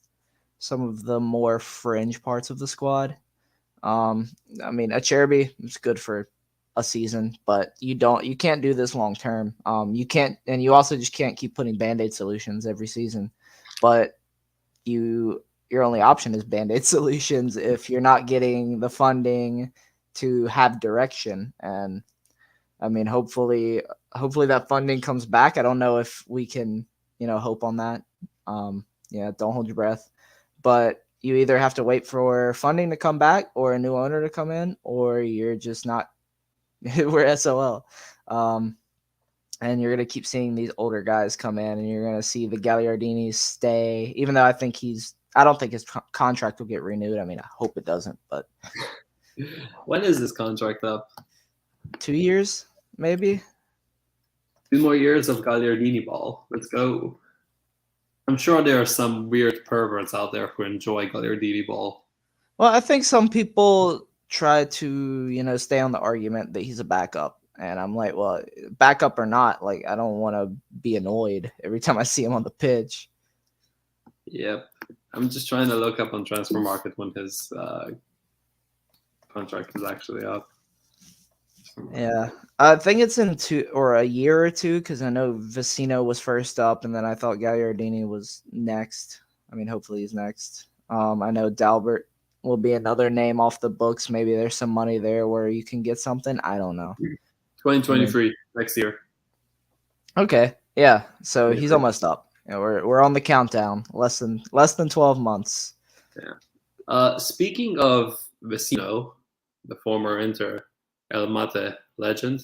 Speaker 2: more fringe parts of the squad. I mean, Acerbi is good for a season, but you can't do this long term. You can't, and you also just can't keep putting band-aid solutions every season. But your only option is band-aid solutions if you're not getting the funding to have direction. And I mean, hopefully that funding comes back. I don't know if we can, you know, hope on that. Yeah, don't hold your breath. But you either have to wait for funding to come back or a new owner to come in, or you're just not. We're SOL. And you're going to keep seeing these older guys come in, and you're going to see the Gagliardinis stay, even though I don't think his contract will get renewed. I mean, I hope it doesn't, but.
Speaker 3: When is this contract up?
Speaker 2: 2 years, maybe.
Speaker 3: 2 more years of Gagliardini ball. Let's go. I'm sure there are some weird perverts out there who enjoy Gagliardini ball.
Speaker 2: Well, I think some people try to, you know, stay on the argument that he's a backup. And I'm like, well, backup or not, like, I don't want to be annoyed every time I see him on the pitch.
Speaker 3: Yep. I'm just trying to look up on Transfer Market when his contract is actually up.
Speaker 2: Yeah. I think it's in a year or two, because I know Vecino was first up, and then I thought Gagliardini was next. I mean, hopefully he's next. I know Dalbert will be another name off the books. Maybe there's some money there where you can get something. I don't know.
Speaker 3: 2023, next year.
Speaker 2: Okay. Yeah. So he's almost up. Yeah, we're on the countdown. Less than 12 months.
Speaker 3: Yeah. Speaking of Vecino, the former Inter El Mate legend,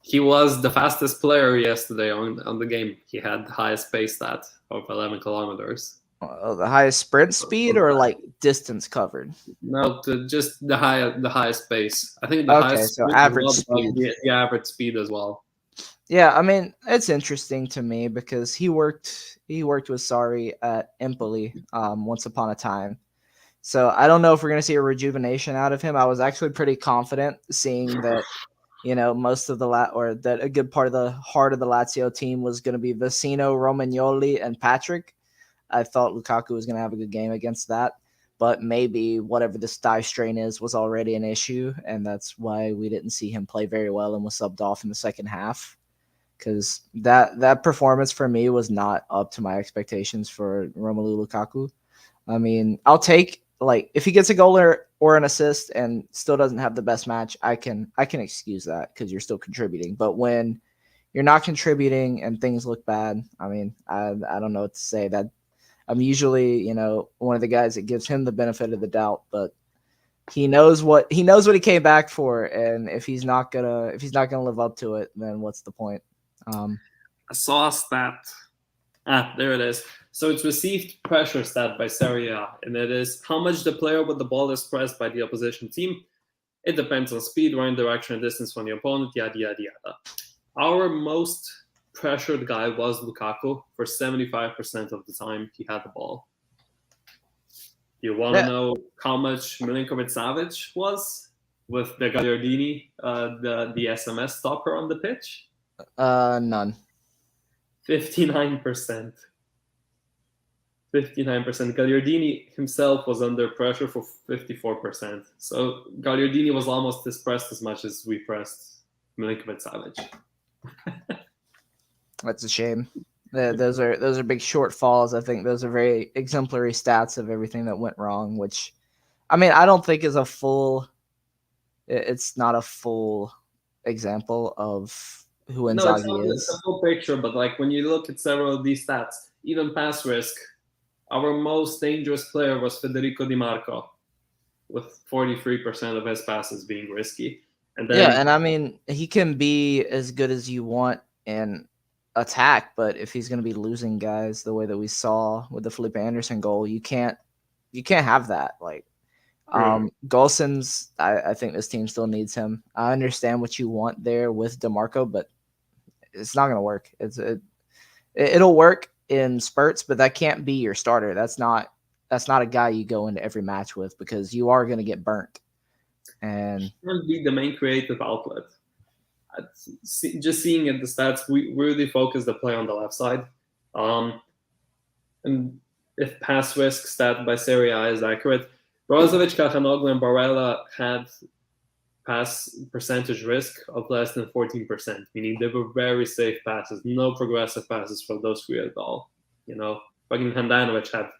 Speaker 3: he was the fastest player yesterday on the game. He had the highest pace stat of 11 kilometers.
Speaker 2: The highest sprint speed or like distance covered?
Speaker 3: No, just the highest pace. I think the
Speaker 2: Okay,
Speaker 3: highest.
Speaker 2: so average speed.
Speaker 3: The average speed as well.
Speaker 2: Yeah, I mean, it's interesting to me because he worked with Sarri at Empoli once upon a time. So I don't know if we're going to see a rejuvenation out of him. I was actually pretty confident seeing that, you know, most of that a good part of the heart of the Lazio team was going to be Vecino, Romagnoli, and Patrick. I thought Lukaku was going to have a good game against that. but maybe whatever this thigh strain was already an issue, and that's why we didn't see him play very well and was subbed off in the second half. Because that performance for me was not up to my expectations for Romelu Lukaku. I mean, I'll take, like, if he gets a goal or an assist and still doesn't have the best match, I can excuse that because you're still contributing. But when you're not contributing and things look bad, I mean, I don't know what to say. That I'm usually, one of the guys that gives him the benefit of the doubt, but he knows what he came back for, and if he's not gonna live up to it, then what's the point?
Speaker 3: I saw a stat. There it is. So it's received pressure stat by Serie A, and it is how much the player with the ball is pressed by the opposition team. It depends on speed, running direction, and distance from the opponent, yada, yada, yada. Our most pressured guy was Lukaku for 75% of the time he had the ball. You want to know how much Milinkovic-Savic was with the Gagliardini, the SMS stopper on the pitch?
Speaker 2: None.
Speaker 3: 59%. 59%. Gagliardini himself was under pressure for 54%. So Gagliardini was almost as pressed as much as we pressed Milinkovic-Savic.
Speaker 2: That's a shame. Those are big shortfalls. I think those are very exemplary stats of everything that went wrong, which, I mean, I don't think is it's not a full example of who Inzaghi is.
Speaker 3: It's a full picture, but like when you look at several of these stats, even pass risk, our most dangerous player was Federico Di Marco, with 43% of his passes being risky. And then,
Speaker 2: yeah, and I mean, he can be as good as you want in attack, but if he's going to be losing guys the way that we saw with the Felipe Anderson goal, you can't have that. Like, Golson's, I think this team still needs him. I understand what you want there with DeMarco, but it's not going to work. It'll work in spurts, but that can't be your starter. That's not a guy you go into every match with because you are going to get burnt. And
Speaker 3: shouldn't be the main creative outlet. Just seeing at the stats, we really focus the play on the left side. And if pass risk stat by Serie A is accurate, Brozovic, Calhanoglu, and Barella had pass percentage risk of less than 14%, meaning they were very safe passes, no progressive passes from those three at all. Fucking Handanovic had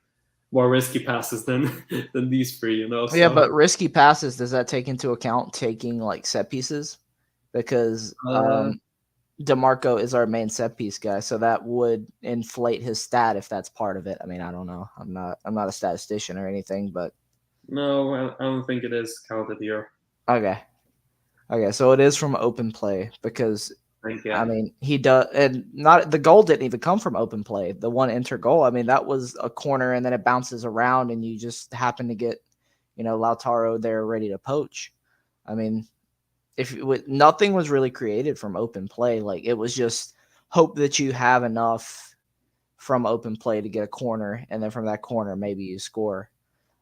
Speaker 3: more risky passes than these three, So.
Speaker 2: Yeah, but risky passes, does that take into account taking like set pieces? Because DeMarco is our main set piece guy, so that would inflate his stat if that's part of it. I mean, I don't know. I'm not a statistician or anything, but
Speaker 3: no, I don't think it is counted here.
Speaker 2: Okay, so it is from open play because I mean he does, and not the goal didn't even come from open play. The one enter goal, I mean, that was a corner and then it bounces around and you just happen to get, Lautaro there ready to poach. I mean, nothing was really created from open play. Like, it was just hope that you have enough from open play to get a corner, and then from that corner maybe you score.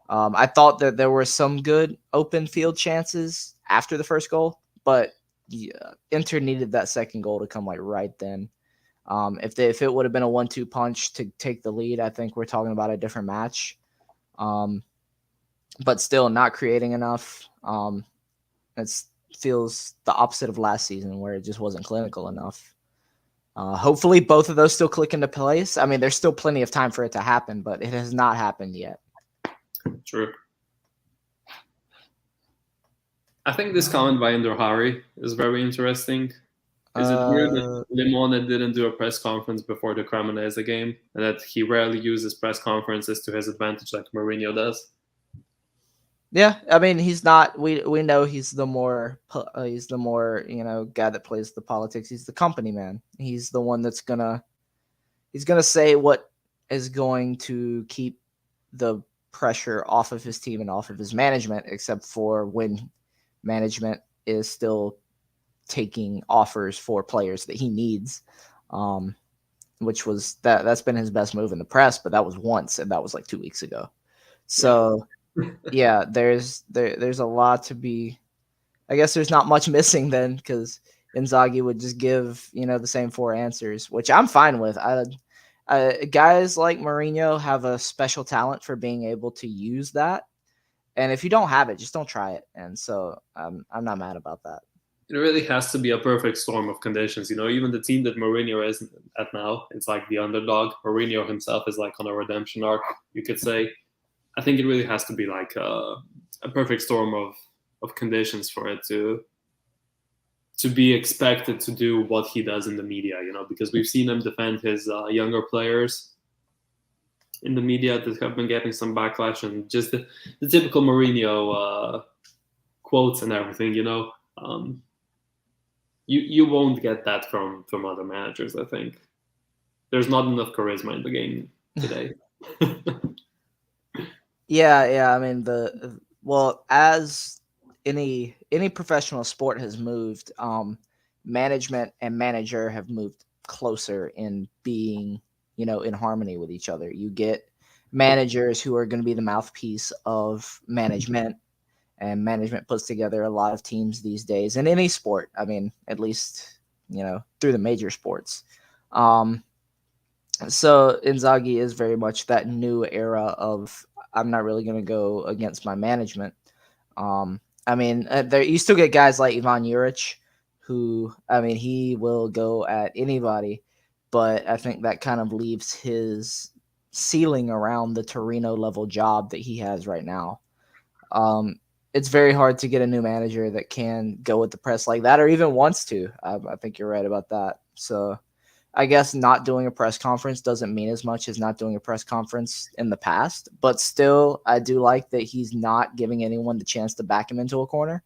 Speaker 2: I thought that there were some good open field chances after the first goal, but Inter needed that second goal to come like right then. If it would have been a 1-2 punch to take the lead, I think we're talking about a different match. But still not creating enough. It feels the opposite of last season where it just wasn't clinical enough. Hopefully both of those still click into place. I mean, there's still plenty of time for it to happen, but it has not happened yet.
Speaker 3: True. I think this comment by Ender Hari is very interesting. Is it weird that Limone didn't do a press conference before the Cremonese game, and that he rarely uses press conferences to his advantage like Mourinho does?
Speaker 2: Yeah, I mean, he's not. We know he's the more guy that plays the politics. He's the company man. He's the one that's gonna say what is going to keep the pressure off of his team and off of his management, except for when management is still taking offers for players that he needs, which was that's been his best move in the press, but that was once, and that was like 2 weeks ago. So yeah, there's a lot to be. I guess there's not much missing then, because Inzaghi would just give the same four answers, which I'm fine with. guys like Mourinho have a special talent for being able to use that. And if you don't have it, just don't try it. And so I'm not mad about that.
Speaker 3: It really has to be a perfect storm of conditions. Even the team that Mourinho is at now, it's like the underdog. Mourinho himself is like on a redemption arc, you could say. I think it really has to be like a perfect storm of conditions for it to be expected to do what he does in the media, because we've seen him defend his younger players in the media that have been getting some backlash, and just the typical Mourinho quotes and everything, you won't get that from other managers. I think there's not enough charisma in the game today.
Speaker 2: Yeah. I mean, as any professional sport has moved, management and manager have moved closer in being, in harmony with each other. You get managers who are going to be the mouthpiece of management, and management puts together a lot of teams these days in any sport. I mean, at least, through the major sports. So Inzaghi is very much that new era of, I'm not really going to go against my management. I mean, you still get guys like Ivan Juric, who, I mean, he will go at anybody, but I think that kind of leaves his ceiling around the Torino level job that he has right now. It's very hard to get a new manager that can go with the press like that, or even wants to. I think you're right about that. So I guess not doing a press conference doesn't mean as much as not doing a press conference in the past, but still, I do like that he's not giving anyone the chance to back him into a corner,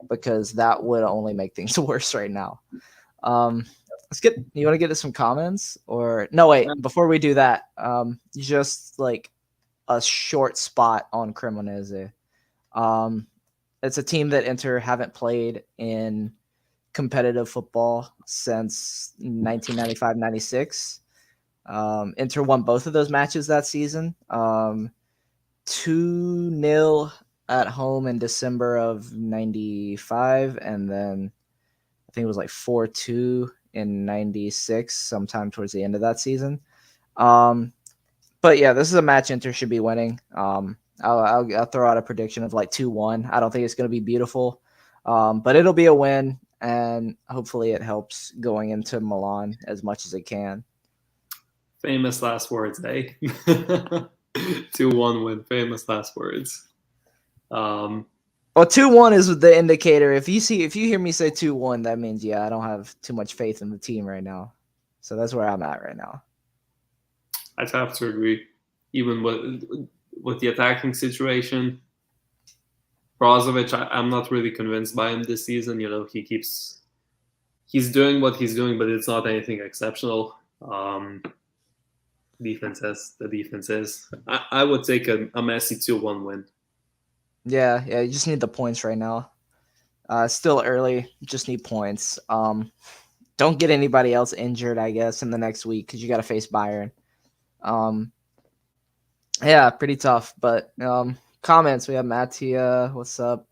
Speaker 2: because that would only make things worse right now. You want to get to some comments, or no, wait, before we do that, just like a short spot on Cremonese. It's a team that Inter haven't played in competitive football since 1995-96. Inter won both of those matches that season. 2-0 at home in December of 95, and then I think it was like 4-2 in 96, sometime towards the end of that season. But yeah, this is a match Inter should be winning. I'll throw out a prediction of like 2-1. I don't think it's going to be beautiful, but it'll be a win, and hopefully it helps going into Milan as much as it can.
Speaker 3: Famous last words, eh? 2-1 win. Famous last words.
Speaker 2: Well, 2-1 is the indicator. If you hear me say 2-1, that means I don't have too much faith in the team right now. So that's where I'm at right now.
Speaker 3: I'd have to agree. Even with the attacking situation, Brozovic, I'm not really convinced by him this season. He's doing what he's doing, but it's not anything exceptional. Defense is. I would take a messy 2-1 win.
Speaker 2: Yeah, you just need the points right now. Still early, just need points. Don't get anybody else injured, I guess, in the next week, because you got to face Bayern. Yeah, pretty tough. But comments, we have Mattia. What's up?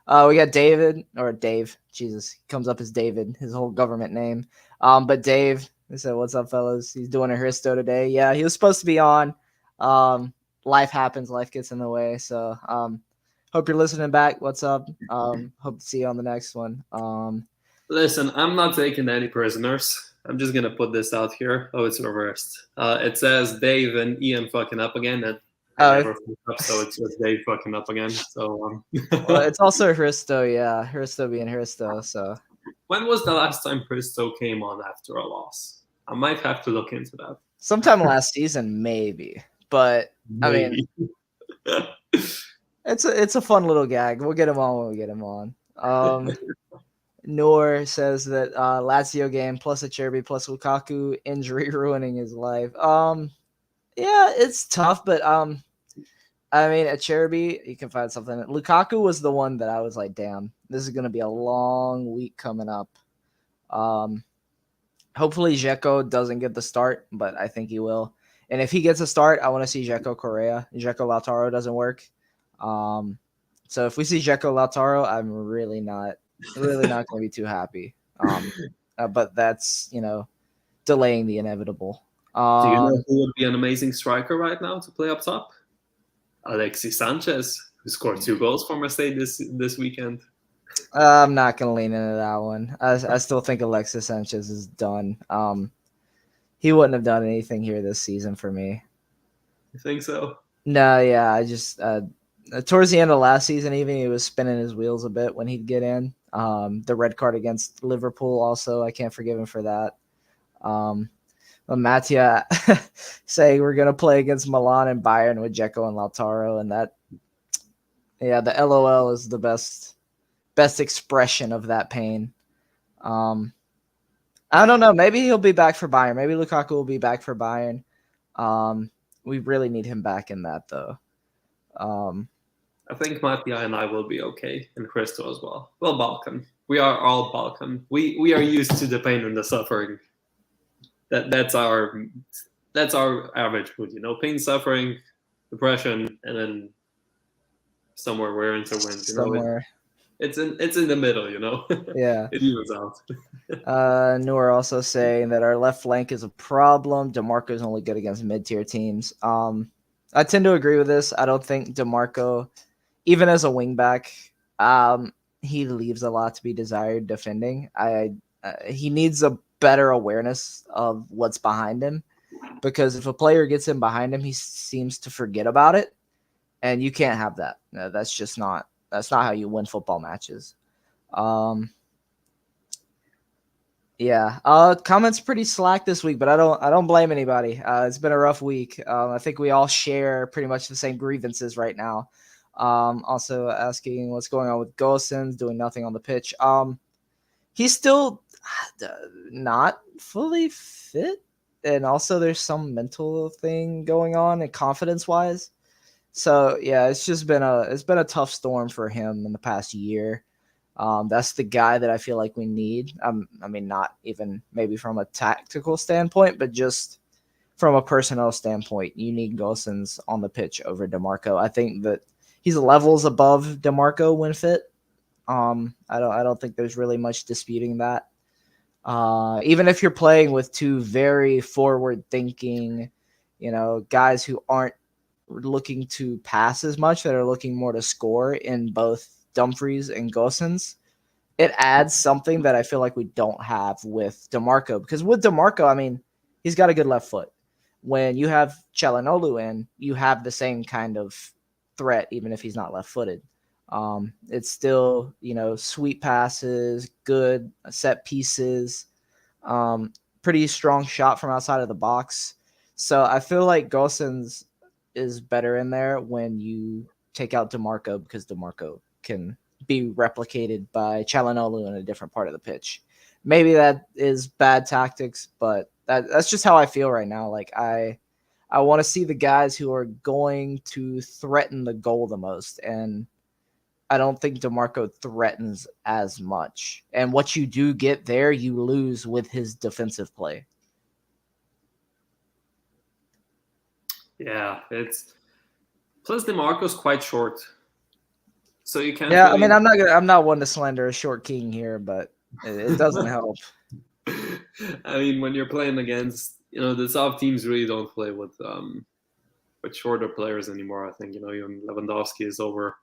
Speaker 2: We got David, or Dave. Jesus, he comes up as David, his whole government name. But Dave, he said, "What's up, fellas?" He's doing a Hristo today. Yeah, he was supposed to be on. Life happens. Life gets in the way. So hope you're listening back. What's up? Hope to see you on the next one.
Speaker 3: Listen, I'm not taking any prisoners. I'm just gonna put this out here. Oh, it's reversed. It says Dave and Ian fucking up again, and I never fuck up, so it's just Dave fucking up again. So
Speaker 2: well, it's also Hristo, yeah. Hristo being Hristo. So
Speaker 3: when was the last time Hristo came on after a loss? I might have to look into that.
Speaker 2: Sometime last season, maybe. But maybe. I mean, it's a fun little gag. We'll get him on when we get him on. Noor says that Lazio game plus Acerbi plus Lukaku injury ruining his life. Yeah, it's tough, but I mean, Acerbi, you can find something. Lukaku was the one that I was like, damn, this is gonna be a long week coming up. Hopefully Dzeko doesn't get the start, but I think he will. And if he gets a start, I want to see Dzeko Correa. Dzeko Lautaro doesn't work. So if we see Dzeko Lautaro, I'm really not going to be too happy. But that's, delaying the inevitable.
Speaker 3: Do you know
Speaker 2: Um,
Speaker 3: who would be an amazing striker right now to play up top? Alexis Sanchez, who scored 2 goals for Marseille this weekend.
Speaker 2: I'm not gonna lean into that one. I still think Alexis Sanchez is done. He wouldn't have done anything here this season for me.
Speaker 3: You think so?
Speaker 2: No, yeah, I just towards the end of last season, even he was spinning his wheels a bit when he'd get in. The red card against Liverpool, also, I can't forgive him for that. But Mattia saying we're gonna play against Milan and Bayern with Dzeko and Lautaro, and that, yeah, the LOL is the best expression of that pain. I don't know. Maybe he'll be back for Bayern. Maybe Lukaku will be back for Bayern. We really need him back in that though.
Speaker 3: I think Mattia and I will be okay, and Christo as well. Well, Balkan. We are all Balkan. We are used to the pain and the suffering. That's our average mood, you know. Pain, suffering, depression, and then somewhere we're into wind. You know,
Speaker 2: Somewhere.
Speaker 3: it's in the middle, you know.
Speaker 2: Yeah.
Speaker 3: It evens out.
Speaker 2: Noor also saying that our left flank is a problem. DeMarco is only good against mid-tier teams. I tend to agree with this. I don't think DeMarco, even as a wingback, he leaves a lot to be desired defending. He needs a better awareness of what's behind him, because if a player gets in behind him, he seems to forget about it, and you can't have that. No, that's not how you win football matches. Yeah, comments pretty slack this week, but I don't blame anybody. It's been a rough week. I think we all share pretty much the same grievances right now. Also asking what's going on with Gosens, doing nothing on the pitch. He's still not fully fit, and also there's some mental thing going on and confidence wise. So yeah, it's been a tough storm for him in the past year. That's the guy that I feel like we need. I mean, not even maybe from a tactical standpoint, but just from a personnel standpoint, you need Gosens on the pitch over DeMarco. I think that he's levels above DeMarco when fit. I don't think there's really much disputing that. Even if you're playing with two very forward-thinking, guys who aren't looking to pass as much, that are looking more to score in both Dumfries and Gosens, it adds something that I feel like we don't have with DeMarco. Because with DeMarco, I mean, he's got a good left foot. When you have Çalhanoğlu in, you have the same kind of threat, even if he's not left-footed. It's still, sweet passes, good set pieces, pretty strong shot from outside of the box. So I feel like Gosens is better in there when you take out DeMarco, because DeMarco can be replicated by Çalhanoğlu in a different part of the pitch. Maybe that is bad tactics, but that's just how I feel right now. Like I want to see the guys who are going to threaten the goal the most, and I don't think DeMarco threatens as much. And what you do get there, you lose with his defensive play.
Speaker 3: Yeah, it's plus DeMarco's quite short, so you can't.
Speaker 2: Yeah,
Speaker 3: really...
Speaker 2: I mean, I'm not one to slander a short king here, but it doesn't help.
Speaker 3: I mean, when you're playing against, the top teams really don't play with shorter players anymore. I think even Lewandowski is over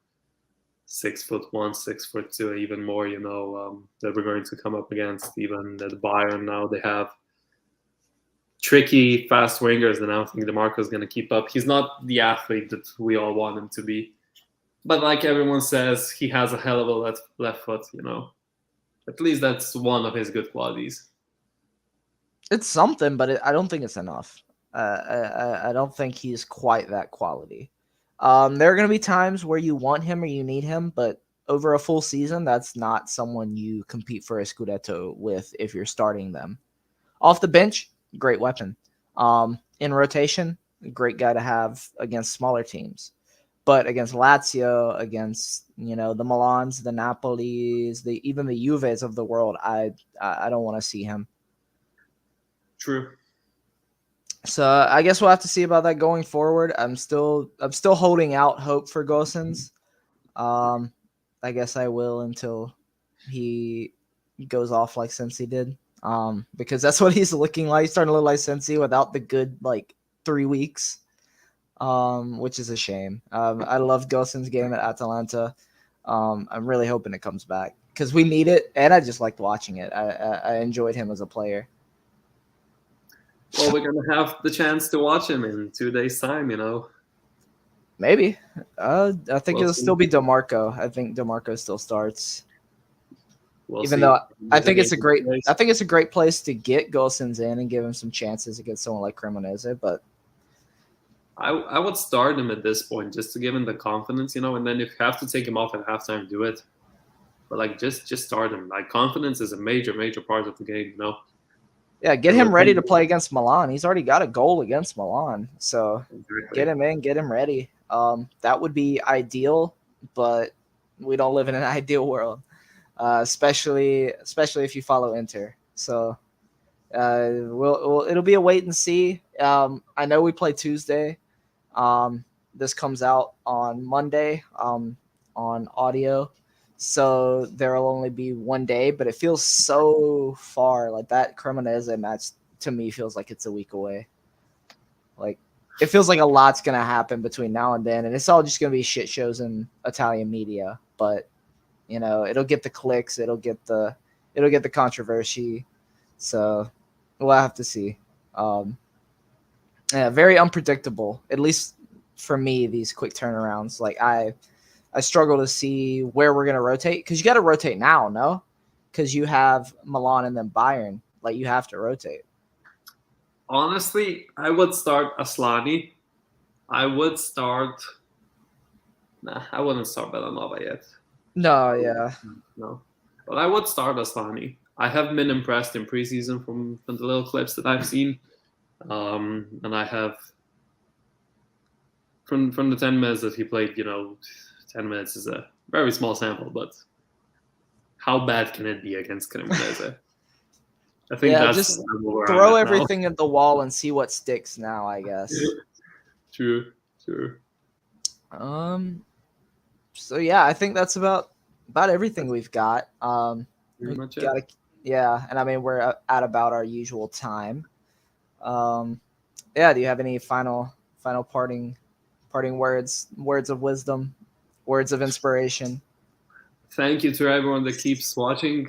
Speaker 3: 6'1", 6'2", even more. That we're going to come up against. Even at Bayern now, they have tricky, fast wingers, and I don't think DeMarco is going to keep up. He's not the athlete that we all want him to be, but like everyone says, he has a hell of a left foot. At least that's one of his good qualities.
Speaker 2: It's something, but I don't think it's enough. I don't think he's quite that quality. There are going to be times where you want him or you need him, but over a full season, that's not someone you compete for a Scudetto with if you're starting them. Off the bench, great weapon. In rotation, great guy to have against smaller teams. But against Lazio, against the Milans, the Napolis, even the Juves of the world, I don't want to see him.
Speaker 3: True.
Speaker 2: So I guess we'll have to see about that going forward. I'm still holding out hope for Gosens. I guess I will until he goes off like Cincy did. because that's what he's looking like. He's starting to look like Sensi without the good 3 weeks, which is a shame. I loved Gossen's game at Atalanta. I'm really hoping it comes back because we need it, and I just liked watching it. I enjoyed him as a player.
Speaker 3: Well, we're gonna have the chance to watch him in 2 days' time,
Speaker 2: Maybe. I think
Speaker 3: We'll
Speaker 2: it'll
Speaker 3: see.
Speaker 2: still be DeMarco. I think DeMarco still starts.
Speaker 3: We'll
Speaker 2: Even
Speaker 3: see.
Speaker 2: though I think it's a great place to get Gosens in and give him some chances against someone like Cremonese, but
Speaker 3: I would start him at this point just to give him the confidence, and then if you have to take him off at halftime, do it. But just start him. Confidence is a major part of the game,
Speaker 2: yeah, get him ready to play against Milan. He's already got a goal against Milan, so
Speaker 3: Exactly.
Speaker 2: get him in, get him ready. That would be ideal, but we don't live in an ideal world, especially if you follow Inter. So it'll be a wait and see. I know we play Tuesday. This comes out on Monday on audio, so there will only be 1 day, but it feels so far. Like that Cremonese match to me feels like it's a week away. Like it feels like a lot's gonna happen between now and then, and it's all just gonna be shit shows in Italian media. But it'll get the clicks, it'll get the controversy. So we'll have to see. Yeah, very unpredictable, at least for me, these quick turnarounds. Like I struggle to see where we're going to rotate because you got to rotate now, no? Because you have Milan and then Bayern. Like you have to rotate.
Speaker 3: Honestly, I would start Aslani. I wouldn't start Belanova yet.
Speaker 2: No, yeah.
Speaker 3: No. But I would start Aslani. I have been impressed in preseason from the little clips that I've seen. And I have from the 10 minutes that he played, 10 minutes is a very small sample, but how bad can it be against Cremonese? I think that's
Speaker 2: just
Speaker 3: where
Speaker 2: throw
Speaker 3: I'm at
Speaker 2: everything at the wall and see what sticks now, I guess.
Speaker 3: True.
Speaker 2: So yeah, I think that's about everything we've got.
Speaker 3: Pretty much it.
Speaker 2: Yeah, and I mean we're at about our usual time. Yeah, do you have any final parting words of wisdom, words of inspiration?
Speaker 3: Thank you to everyone that keeps watching.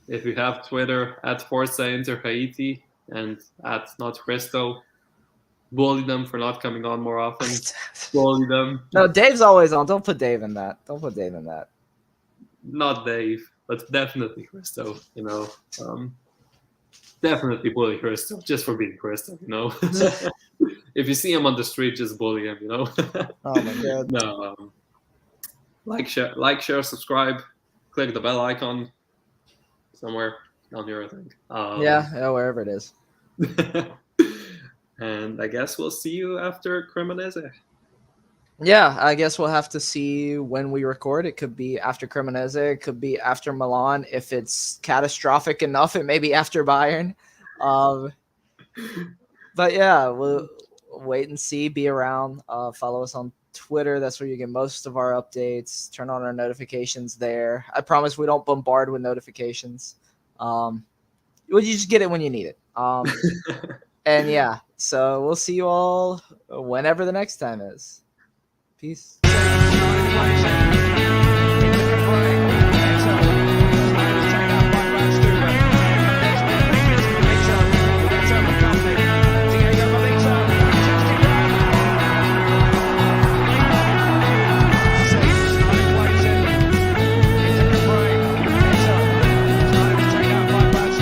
Speaker 3: If you have Twitter at Forza Inter Haiti and at Not Cristo, bully them for not coming on more often. Bully them.
Speaker 2: No, Dave's always on. Don't put Dave in that.
Speaker 3: Not Dave, but definitely Cristo. Definitely bully Cristo just for being Cristo. If you see him on the street, just bully him.
Speaker 2: Oh my god.
Speaker 3: No. Like, share, subscribe, click the bell icon somewhere down here, I think.
Speaker 2: Yeah, wherever it is.
Speaker 3: And I guess we'll see you after Cremonese.
Speaker 2: Yeah, I guess we'll have to see when we record. It could be after Cremonese. It could be after Milan. If it's catastrophic enough, it may be after Bayern. But yeah, we'll wait and see. Be around. Follow us on Twitter. That's where you get most of our updates. Turn on our notifications there. I promise we don't bombard with notifications. You just get it when you need it. And yeah, so we'll see you all whenever the next time is. Peace.